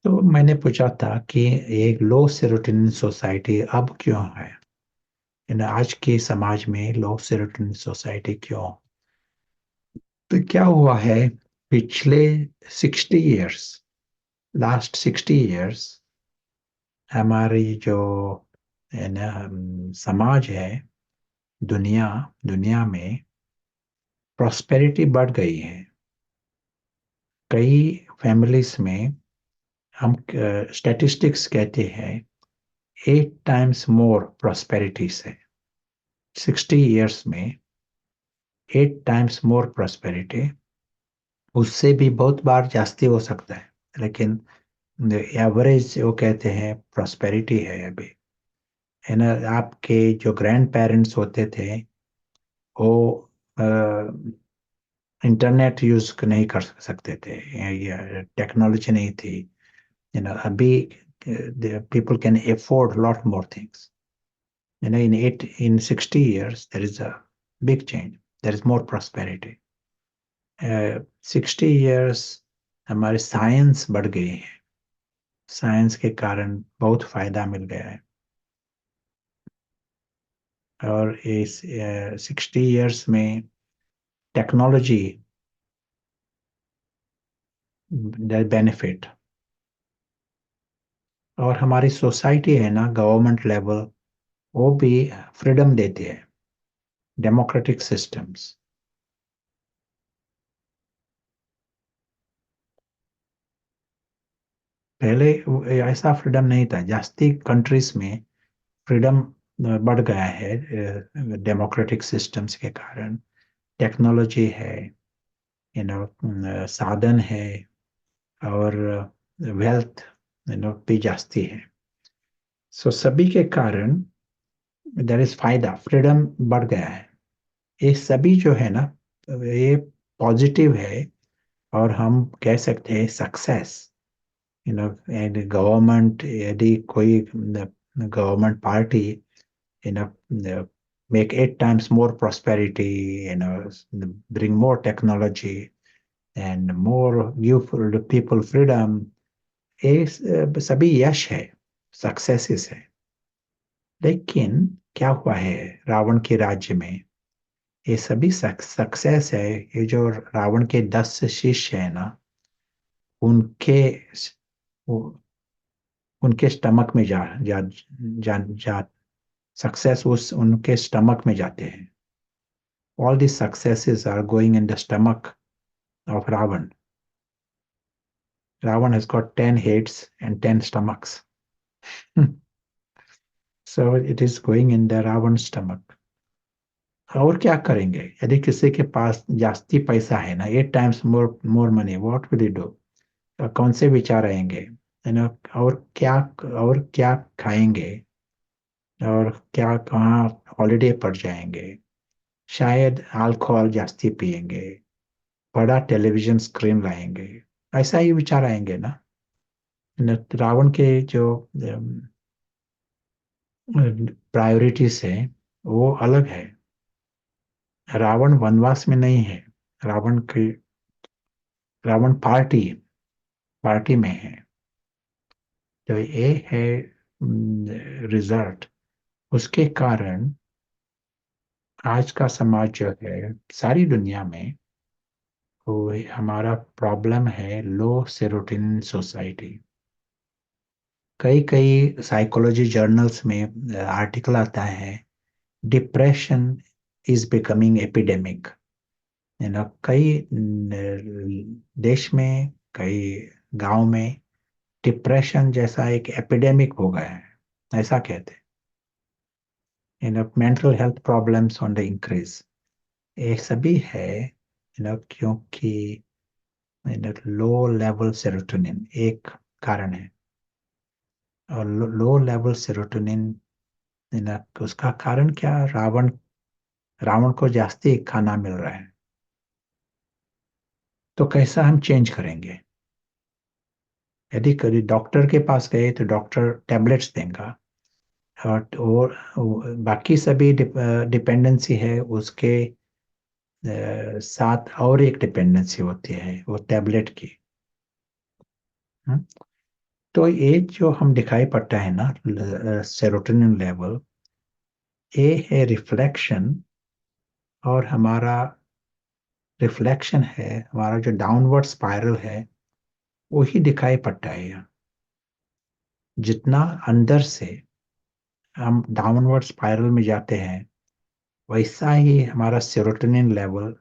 तो मैंने पूछा था कि एक लो सेरोटोनिन सोसाइटी अब क्यों है, आज के समाज में लो सेरोटोनिन सोसाइटी क्यों? तो क्या हुआ है, पिछले 60 इयर्स, लास्ट 60 इयर्स, हमारी जो समाज है, दुनिया में प्रॉस्पेरिटी बढ़ गई है। कई फैमिलीज में हम स्टैटिस्टिक्स कहते हैं 8 times मोर प्रॉस्पेरिटी से, 60 years में 8 times मोर प्रॉस्पेरिटी। उससे भी बहुत बार जास्ती हो सकता है, लेकिन एवरेज वो कहते हैं प्रॉस्पेरिटी है अभी। है ना, आपके जो ग्रैंड पेरेंट्स होते थे वो इंटरनेट यूज नहीं कर सकते थे, या टेक्नोलॉजी नहीं थी। अभी people can afford a lot more things. In 60 years there is a big change. There is more prosperity. 60 years हमारे साइंस बढ़ गई है, साइंस के कारण बहुत फायदा मिल गया है। और इस 60 years में टेक्नोलॉजी बेनिफिट, और हमारी सोसाइटी है ना, गवर्नमेंट लेवल, वो भी फ्रीडम देती है, डेमोक्रेटिक सिस्टम्स। पहले ऐसा फ्रीडम नहीं था, जास्ती कंट्रीज में फ्रीडम बढ़ गया है डेमोक्रेटिक सिस्टम्स के कारण। टेक्नोलॉजी है, साधन है, और वेल्थ भी जास्ती है। सो सभी के कारण देयर इज फायदा, फ्रीडम बढ़ गया है। ये सभी जो है ना, ये पॉजिटिव है। और हम कह सकते हैं सक्सेस, गवर्नमेंट, यदि कोई government party make 8 times more prosperity, bring more technology and more give the people freedom, ये सभी यश है, सक्सेसेस है। लेकिन क्या हुआ है रावण के राज्य में? ये सभी सक्सेस है, ये जो रावण के 10 शिष्य है ना, उनके उनके स्टमक में जा जा जा, जा सक्सेस उस उनके स्टमक में जाते हैं। All these successes are going in the stomach of Ravan. Ravan has got 10 heads and 10 stomachs. So it is going in the Ravan stomach. और क्या करेंगे यदि किसी के पास जास्ती पैसा है ना, 8 times more money, what will he do? कौन से विचार आएंगे, और क्या खाएंगे, और क्या कहाँ हॉलीडे पर जाएंगे? शायद अल्कोहल जास्ती पिएंगे, बड़ा टेलीविजन स्क्रीन लाएंगे, ऐसा ही विचार आएंगे ना। रावण के जो प्रायोरिटीज है वो अलग है। रावण वनवास में नहीं है, रावण की रावण पार्टी में है। तो ये है रिजल्ट। उसके कारण आज का समाज जो है सारी दुनिया में, वो हमारा प्रॉब्लम है लो सेरोटोनिन सोसाइटी। कई कई साइकोलॉजी जर्नल्स में आर्टिकल आता है, डिप्रेशन इज बिकमिंग एपिडेमिक। कई देश में, कई गांव में डिप्रेशन जैसा एक एपिडेमिक हो गया है, ऐसा कहते हैं। Mental health problems on the increase, ये सभी है क्योंकि लो लेवल सेरोटोनिन एक कारण है। और लो लेवल सेरोटोनिन, उसका कारण क्या? रावण को जास्ती खाना मिल रहा है। तो कैसा हम चेंज करेंगे? यदि कभी डॉक्टर के पास गए तो डॉक्टर टैबलेट्स देगा, और बाकी सभी डिपेंडेंसी है उसके साथ, और एक डिपेंडेंसी होती है वो टैबलेट की। हम्म? तो ये जो हम दिखाई पड़ता है ना सेरोटोनिन लेवल, ये है रिफ्लेक्शन। और हमारा रिफ्लेक्शन है, हमारा जो डाउनवर्ड स्पाइरल है वही दिखाई पड़ता है यहाँ। जितना अंदर से हम डाउनवर्ड स्पाइरल में जाते हैं, वैसा ही हमारा सेरोटोनिन लेवल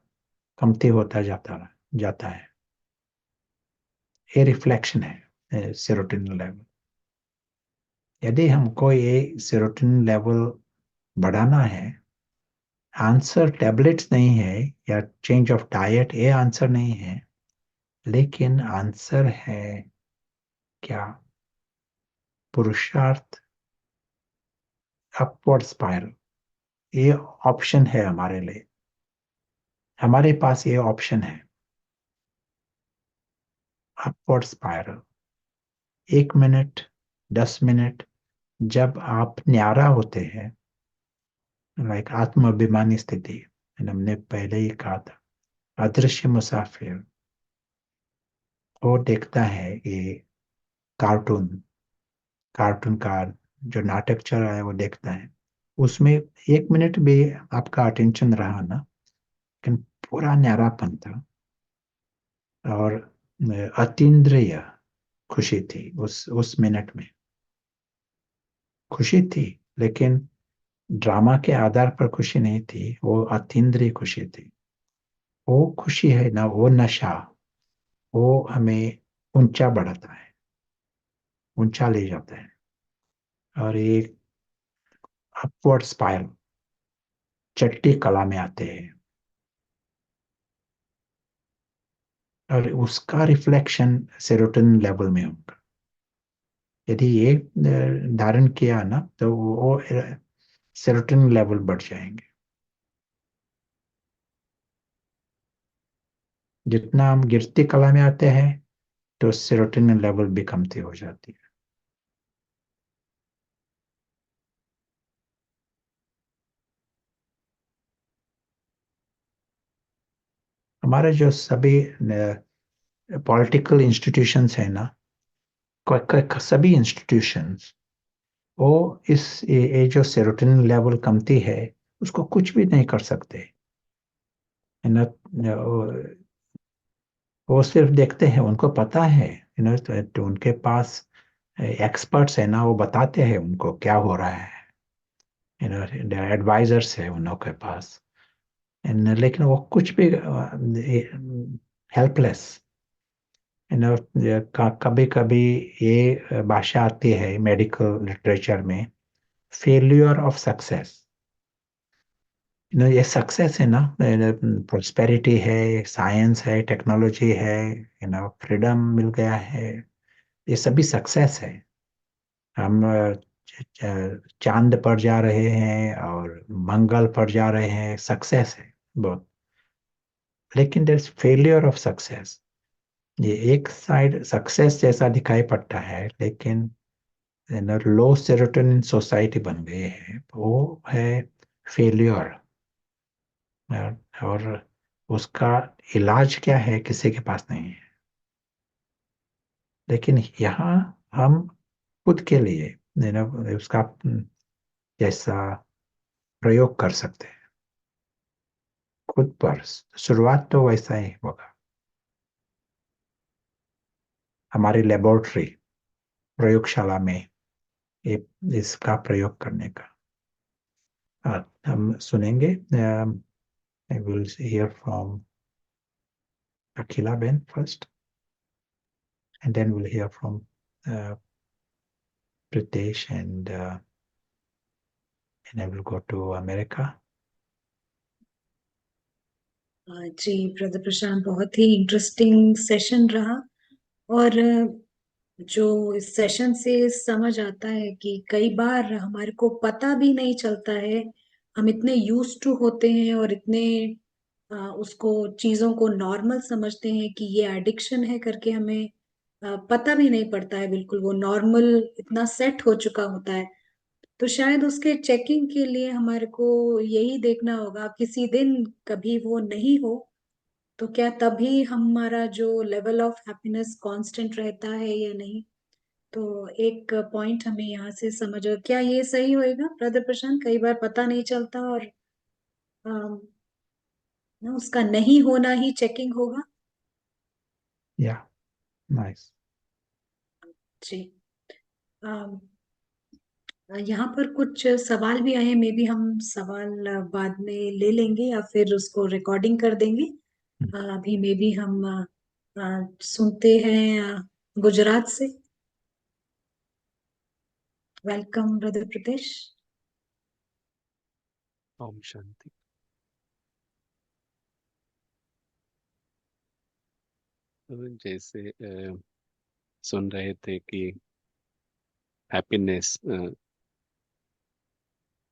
कमती होता जाता है। ये रिफ्लेक्शन है सेरोटोनिन लेवल। यदि हमको ये सेरोटोनिन लेवल बढ़ाना है, आंसर टैबलेट्स नहीं है या चेंज ऑफ डाइट, ये आंसर नहीं है, लेकिन आंसर है क्या? पुरुषार्थ, अपवर्ड स्पाइरल। ये ऑप्शन है हमारे लिए, हमारे पास ये ऑप्शन है, अपवर्ड स्पाइरल। 1 मिनट, 10 मिनट, जब आप न्यारा होते हैं, लाइक आत्म अभिमानी स्थिति, हमने पहले ही कहा था, अदृश्य मुसाफिर, वो देखता है ये कार्टून, कार्टून का जो नाटक चल रहा है वो देखता है। उसमें 1 मिनट भी आपका अटेंशन रहा ना, लेकिन पूरा न्यारापन था, और अतीन्द्रिय खुशी थी उस मिनट में। खुशी थी, लेकिन ड्रामा के आधार पर खुशी नहीं थी, वो अतीन्द्रिय खुशी थी। वो खुशी है ना, वो नशा, वो हमें ऊंचा बढ़ाता है, ऊंचा ले जाता है। और ये अपवर्ड स्पाइरल चट्टी कला में आते हैं, और उसका रिफ्लेक्शन सेरोटोनिन लेवल में होगा। यदि ये धारण किया ना, तो वो सेरोटोनिन लेवल बढ़ जाएंगे। जितना हम गिरती कला में आते हैं, तो सेरोटोनिन लेवल भी कमती हो जाती है। हमारे जो सभी पॉलिटिकल इंस्टीट्यूशंस है ना, सभी इंस्टीट्यूशंस, वो ये जो सेरोटोनिन लेवल कमती है, उसको कुछ भी नहीं कर सकते है ना। वो सिर्फ देखते हैं, उनको पता है, तो उनके पास एक्सपर्ट्स है ना, वो बताते हैं उनको क्या हो रहा है, एडवाइजर्स है उन लोग के पास। लेकिन वो कुछ भी हेल्पलेस, कभी कभी ये भाषा आती है मेडिकल लिटरेचर में, फेल्यूर ऑफ सक्सेस। ये सक्सेस है ना, प्रोस्पेरिटी है, साइंस है, टेक्नोलॉजी है, फ्रीडम मिल गया है, ये सभी सक्सेस है। हम चांद पर जा रहे हैं और मंगल पर जा रहे हैं, सक्सेस है बहुत। लेकिन there is failure of success. ये एक साइड सक्सेस जैसा दिखाई पड़ता है, लेकिन लो सेरोटोनिन सोसाइटी बन गई है, वो है फेलियर। और उसका इलाज क्या है, किसी के पास नहीं है। लेकिन यहाँ हम खुद के लिए उसका जैसा प्रयोग कर सकते हैं खुद पर। शुरुआत तो वैसा ही होगा, हमारी लेबोरेटरी, प्रयोगशाला में ये इसका प्रयोग करने का। हम सुनेंगे। I will hear from Akhila Ben first, and then we'll hear from uh, Pritesh, and I will go to America. जी ब्रदर प्रशांत, बहुत ही इंटरेस्टिंग सेशन रहा। और जो इस सेशन से समझ आता है कि कई बार हमारे को पता भी नहीं चलता है, हम इतने यूज टू होते हैं और इतने उसको चीजों को नॉर्मल समझते हैं कि ये एडिक्शन है करके, हमें पता भी नहीं पड़ता है, बिल्कुल वो नॉर्मल इतना सेट हो चुका होता है। तो शायद उसके चेकिंग के लिए हमारे को यही देखना होगा, किसी दिन कभी वो नहीं हो तो क्या तभी हमारा जो लेवल ऑफ हैप्पीनेस कांस्टेंट रहता है या नहीं। तो एक पॉइंट हमें यहाँ से समझ, क्या ये सही होएगा ब्रदर प्रशांत? कई बार पता नहीं चलता और अम, ना उसका नहीं होना ही चेकिंग होगा। Yeah, nice. जी। अम, यहाँ पर कुछ सवाल भी आए हैं, मे बी हम सवाल बाद में ले लेंगे या फिर उसको रिकॉर्डिंग कर देंगे। अभी मे बी हम सुनते हैं गुजरात से। Welcome brother Pratesh. ओम शांति। तो जैसे सुन रहे थे कि हैप्पीनेस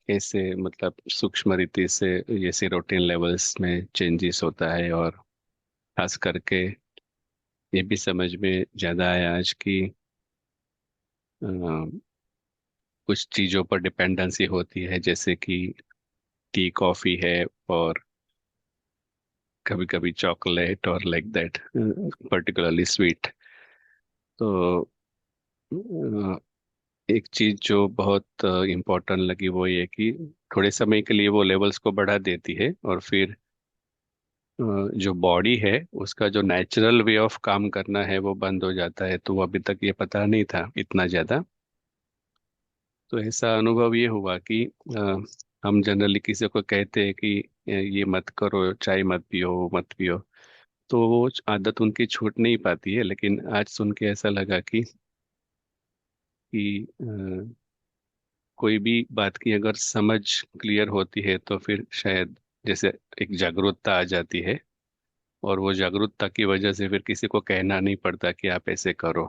कैसे मतलब सूक्ष्म रीति से ये सेरोटोनिन लेवल्स में चेंजेस होता है, और खास करके ये भी समझ में ज़्यादा आया आज की अ, कुछ चीज़ों पर डिपेंडेंसी होती है, जैसे कि टी कॉफ़ी है, और कभी कभी चॉकलेट और लाइक दैट, पर्टिकुलरली स्वीट। तो एक चीज जो बहुत इम्पोर्टेंट लगी वो ये कि थोड़े समय के लिए वो लेवल्स को बढ़ा देती है, और फिर जो बॉडी है उसका जो नेचुरल वे ऑफ काम करना है वो बंद हो जाता है। तो वो अभी तक ये पता नहीं था इतना ज्यादा। तो ऐसा अनुभव ये हुआ कि हम जनरली किसी को कहते हैं कि ये मत करो, चाय मत पियो, वो मत पियो, तो वो आदत उनकी छूट नहीं पाती है। लेकिन आज सुन के ऐसा लगा कि कोई भी बात की अगर समझ क्लियर होती है तो फिर शायद जैसे एक जागरूकता आ जाती है, और वो जागरूकता की वजह से फिर किसी को कहना नहीं पड़ता कि आप ऐसे करो।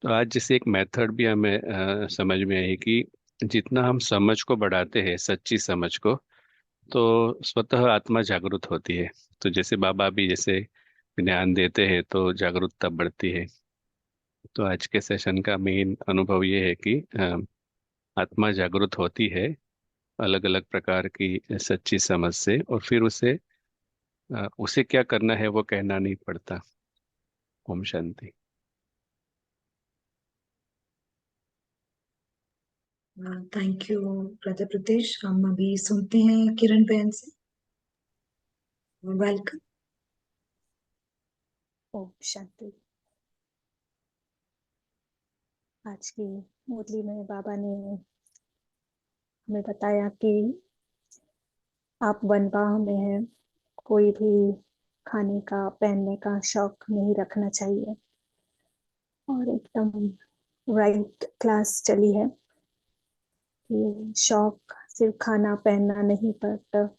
तो आज जैसे एक मेथड भी हमें समझ में आई कि जितना हम समझ को बढ़ाते हैं, सच्ची समझ को, तो स्वतः आत्मा जागरूक होती है। तो जैसे बाबा भी जैसे ज्ञान देते हैं तो जागरूकता बढ़ती है। तो आज के सेशन का मेन अनुभव ये है कि आत्मा जागरूक होती है अलग अलग प्रकार की सच्ची समझ से, और फिर उसे क्या करना है वो कहना नहीं पड़ता। ओम शांति। Thank you brother Pratesh. हम अभी सुनते हैं किरण बहन से। वेलकम। ओम शांति। आज की मुरली में बाबा ने हमें बताया कि आप वनवाह में हैं, कोई भी खाने का पहनने का शौक नहीं रखना चाहिए। और एकदम राइट क्लास चली है कि शौक सिर्फ खाना पहनना नहीं, बट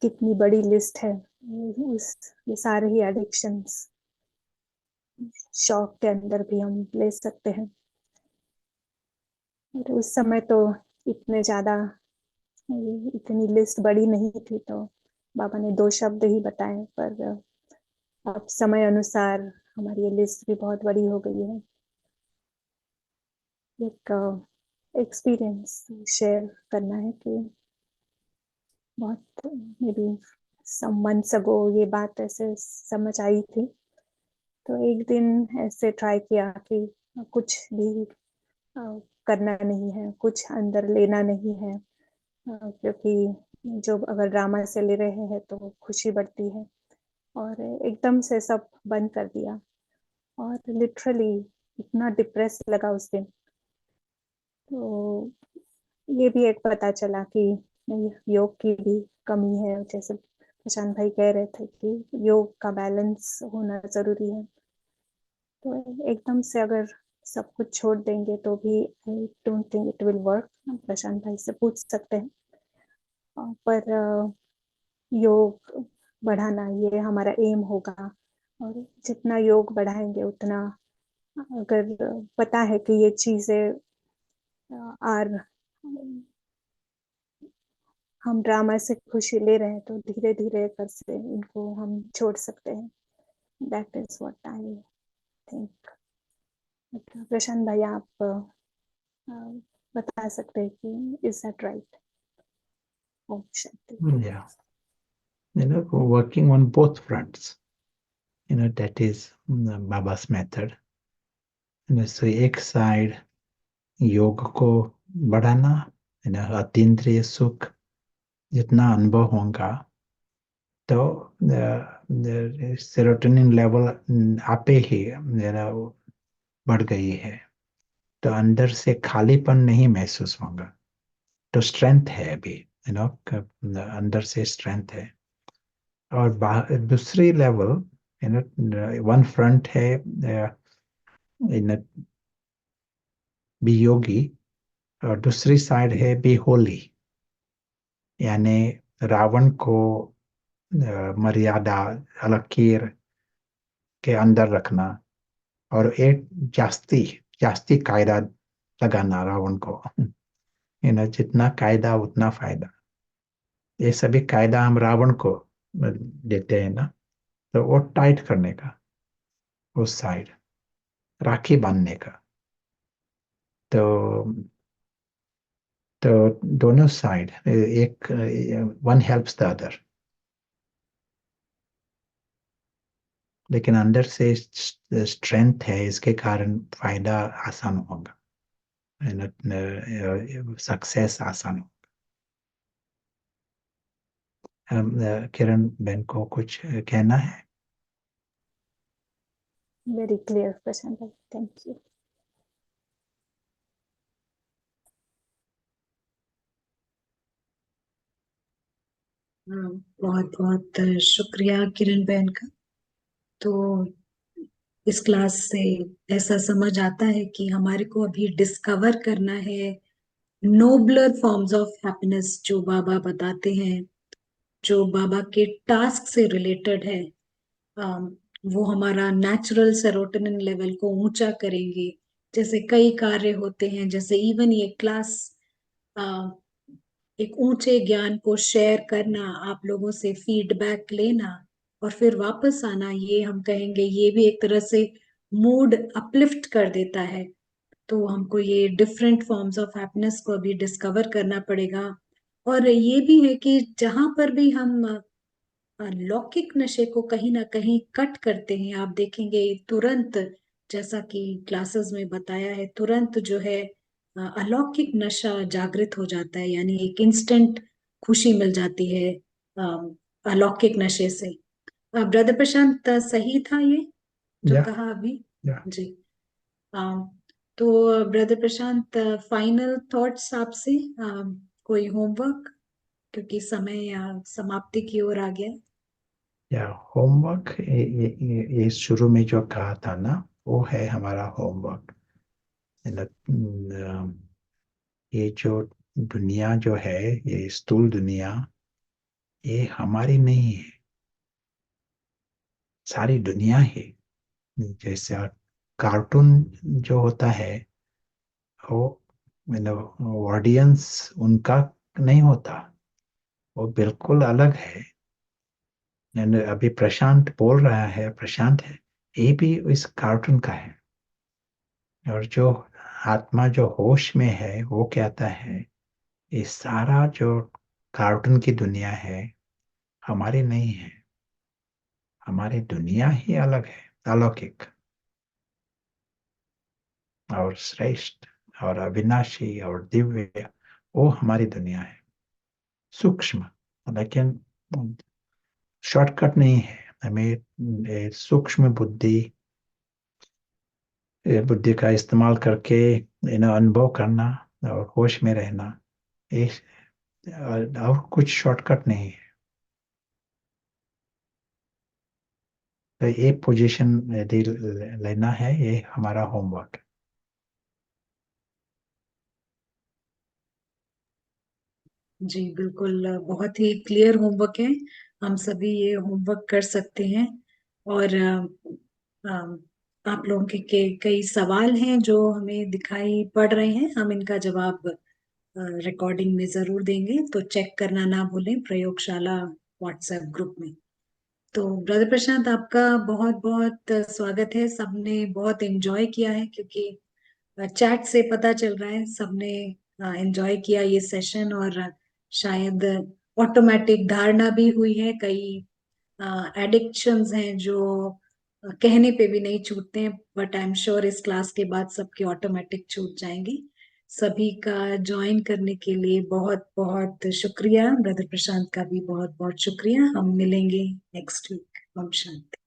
कितनी बड़ी लिस्ट है। उस ये सारे ही एडिक्शंस शौक के अंदर भी हम ले सकते हैं। और उस समय तो इतने ज्यादा इतनी लिस्ट बड़ी नहीं थी, तो बाबा ने 2 शब्द ही बताए, पर अब समय अनुसार हमारी ये लिस्ट भी बहुत बड़ी हो गई है। एक एक्सपीरियंस शेयर करना है कि बहुत may be some months ago ये बात ऐसे समझ आई थी। तो एक दिन ऐसे ट्राई किया कि कुछ भी करना नहीं है, कुछ अंदर लेना नहीं है, क्योंकि जो अगर ड्रामा से ले रहे हैं तो खुशी बढ़ती है। और एकदम से सब बंद कर दिया, और लिटरली इतना डिप्रेस लगा उस दिन। तो ये भी एक पता चला कि योग की भी कमी है। जैसे प्रशांत भाई कह रहे थे कि योग का बैलेंस होना जरूरी है। तो एकदम से अगर सब कुछ छोड़ देंगे तो भी I don't think it will work. Prashant भाई से पूछ सकते हैं। पर योग बढ़ाना ये हमारा एम होगा, और जितना योग बढ़ाएंगे उतना, अगर पता है कि ये चीजें आर हम ड्रामा से खुशी ले रहे हैं, तो धीरे धीरे कर से इनको हम छोड़ सकते हैं। That is what I think. Prashant भाई, आप बता सकते हैं कि इज दैट राइट? ओम शांति। Yeah, working on both fronts, that is Baba's method. So एक साइड योग को बढ़ाना, अतीन्द्रिय सुख जितना अनुभव होगा, तो सेरोटोनिन लेवल आपे ही बढ़ गई है। तो अंदर से खालीपन नहीं महसूस होगा। तो स्ट्रेंथ है अभी, अंदर से स्ट्रेंथ है। और दूसरी लेवल, वन फ्रंट है बी योगी, और दूसरी साइड है बी होली, यानी रावण को मर्यादा, लकीर के अंदर रखना, और एक जास्ती जास्ती कायदा लगाना रावण को। जितना कायदा उतना फायदा। ये सभी कायदा हम रावण को देते हैं ना, तो वो टाइट करने का, उस साइड राखी बांधने का। तो तो दोनों साइड, एक वन हेल्प्स द अदर, लेकिन अंदर से स्ट्रेंथ है, इसके कारण फायदा आसान होगा, सक्सेस आसान होगा। किरण बहन को कुछ कहना है? वेरी क्लियर प्रशांत भाई, थैंक यू। बहुत बहुत शुक्रिया किरण बहन का। तो इस क्लास से ऐसा समझ आता है कि हमारे को अभी डिस्कवर करना है नोबलर फॉर्म्स ऑफ हैप्पीनेस जो बाबा बताते हैं, जो बाबा के टास्क से रिलेटेड है। वो हमारा नेचुरल सेरोटोनिन लेवल को ऊंचा करेंगे। जैसे कई कार्य होते हैं, जैसे इवन ये क्लास, एक ऊंचे ज्ञान को शेयर करना, आप लोगों से फीडबैक लेना और फिर वापस आना, ये हम कहेंगे ये भी एक तरह से मूड अपलिफ्ट कर देता है। तो हमको ये डिफरेंट फॉर्म्स ऑफ हैप्पीनेस को अभी डिस्कवर करना पड़ेगा। और ये भी है कि जहां पर भी हम लौकिक नशे को कहीं ना कहीं कट करते हैं, आप देखेंगे तुरंत, जैसा कि क्लासेस में बताया है, तुरंत जो है अलौकिक नशा जागृत हो जाता है, यानी एक इंस्टेंट खुशी मिल जाती है अलौकिक नशे से। ब्रदर प्रशांत, सही था ये जो या कहा अभी? या जी। अम, तो ब्रदर प्रशांत, फाइनल थॉट्स आपसे, कोई होमवर्क, क्योंकि समय समाप्ति की ओर आ गया। या होमवर्क, ये शुरू में जो कहा था ना, वो है हमारा होमवर्क। ये जो दुनिया जो है, ये स्थूल दुनिया, ये हमारी नहीं है, सारी दुनिया है। जैसे कार्टून जो होता है, वो ऑडियंस उनका नहीं होता, वो बिल्कुल अलग है। अभी प्रशांत बोल रहा है, प्रशांत है, ये भी इस कार्टून का है। और जो आत्मा जो होश में है, वो कहता है ये सारा जो कार्टून की दुनिया है हमारी नहीं है, हमारी दुनिया ही अलग है, अलौकिक और श्रेष्ठ और अविनाशी और दिव्य, वो हमारी दुनिया है, सूक्ष्म। लेकिन शॉर्टकट नहीं है, हमें सूक्ष्म बुद्धि का इस्तेमाल करके इन्हें अनुभव करना और होश में रहना, ये और कुछ शॉर्टकट नहीं है। तो ये पोजीशन यदि लेना है, ये हमारा होमवर्क है। जी बिल्कुल, बहुत ही क्लियर होमवर्क है। हम सभी ये होमवर्क कर सकते हैं। और आप लोगों के कई सवाल हैं जो हमें दिखाई पड़ रहे हैं, हम इनका जवाब रिकॉर्डिंग में जरूर देंगे, तो चेक करना ना भूलें प्रयोगशाला व्हाट्सएप ग्रुप में। तो ब्रदर प्रशांत, आपका बहुत बहुत स्वागत है। सबने बहुत एंजॉय किया है, क्योंकि चैट से पता चल रहा है सबने एंजॉय किया ये सेशन। और शायद ऑटोमेटिक धारणा भी हुई है, कई एडिक्शंस हैं जो कहने पे भी नहीं छूटते हैं, बट आई एम श्योर इस क्लास के बाद सबके ऑटोमेटिक छूट जाएंगे। सभी का ज्वाइन करने के लिए बहुत बहुत शुक्रिया। ब्रदर प्रशांत का भी बहुत बहुत शुक्रिया। हम मिलेंगे नेक्स्ट वीक। ओम शांति।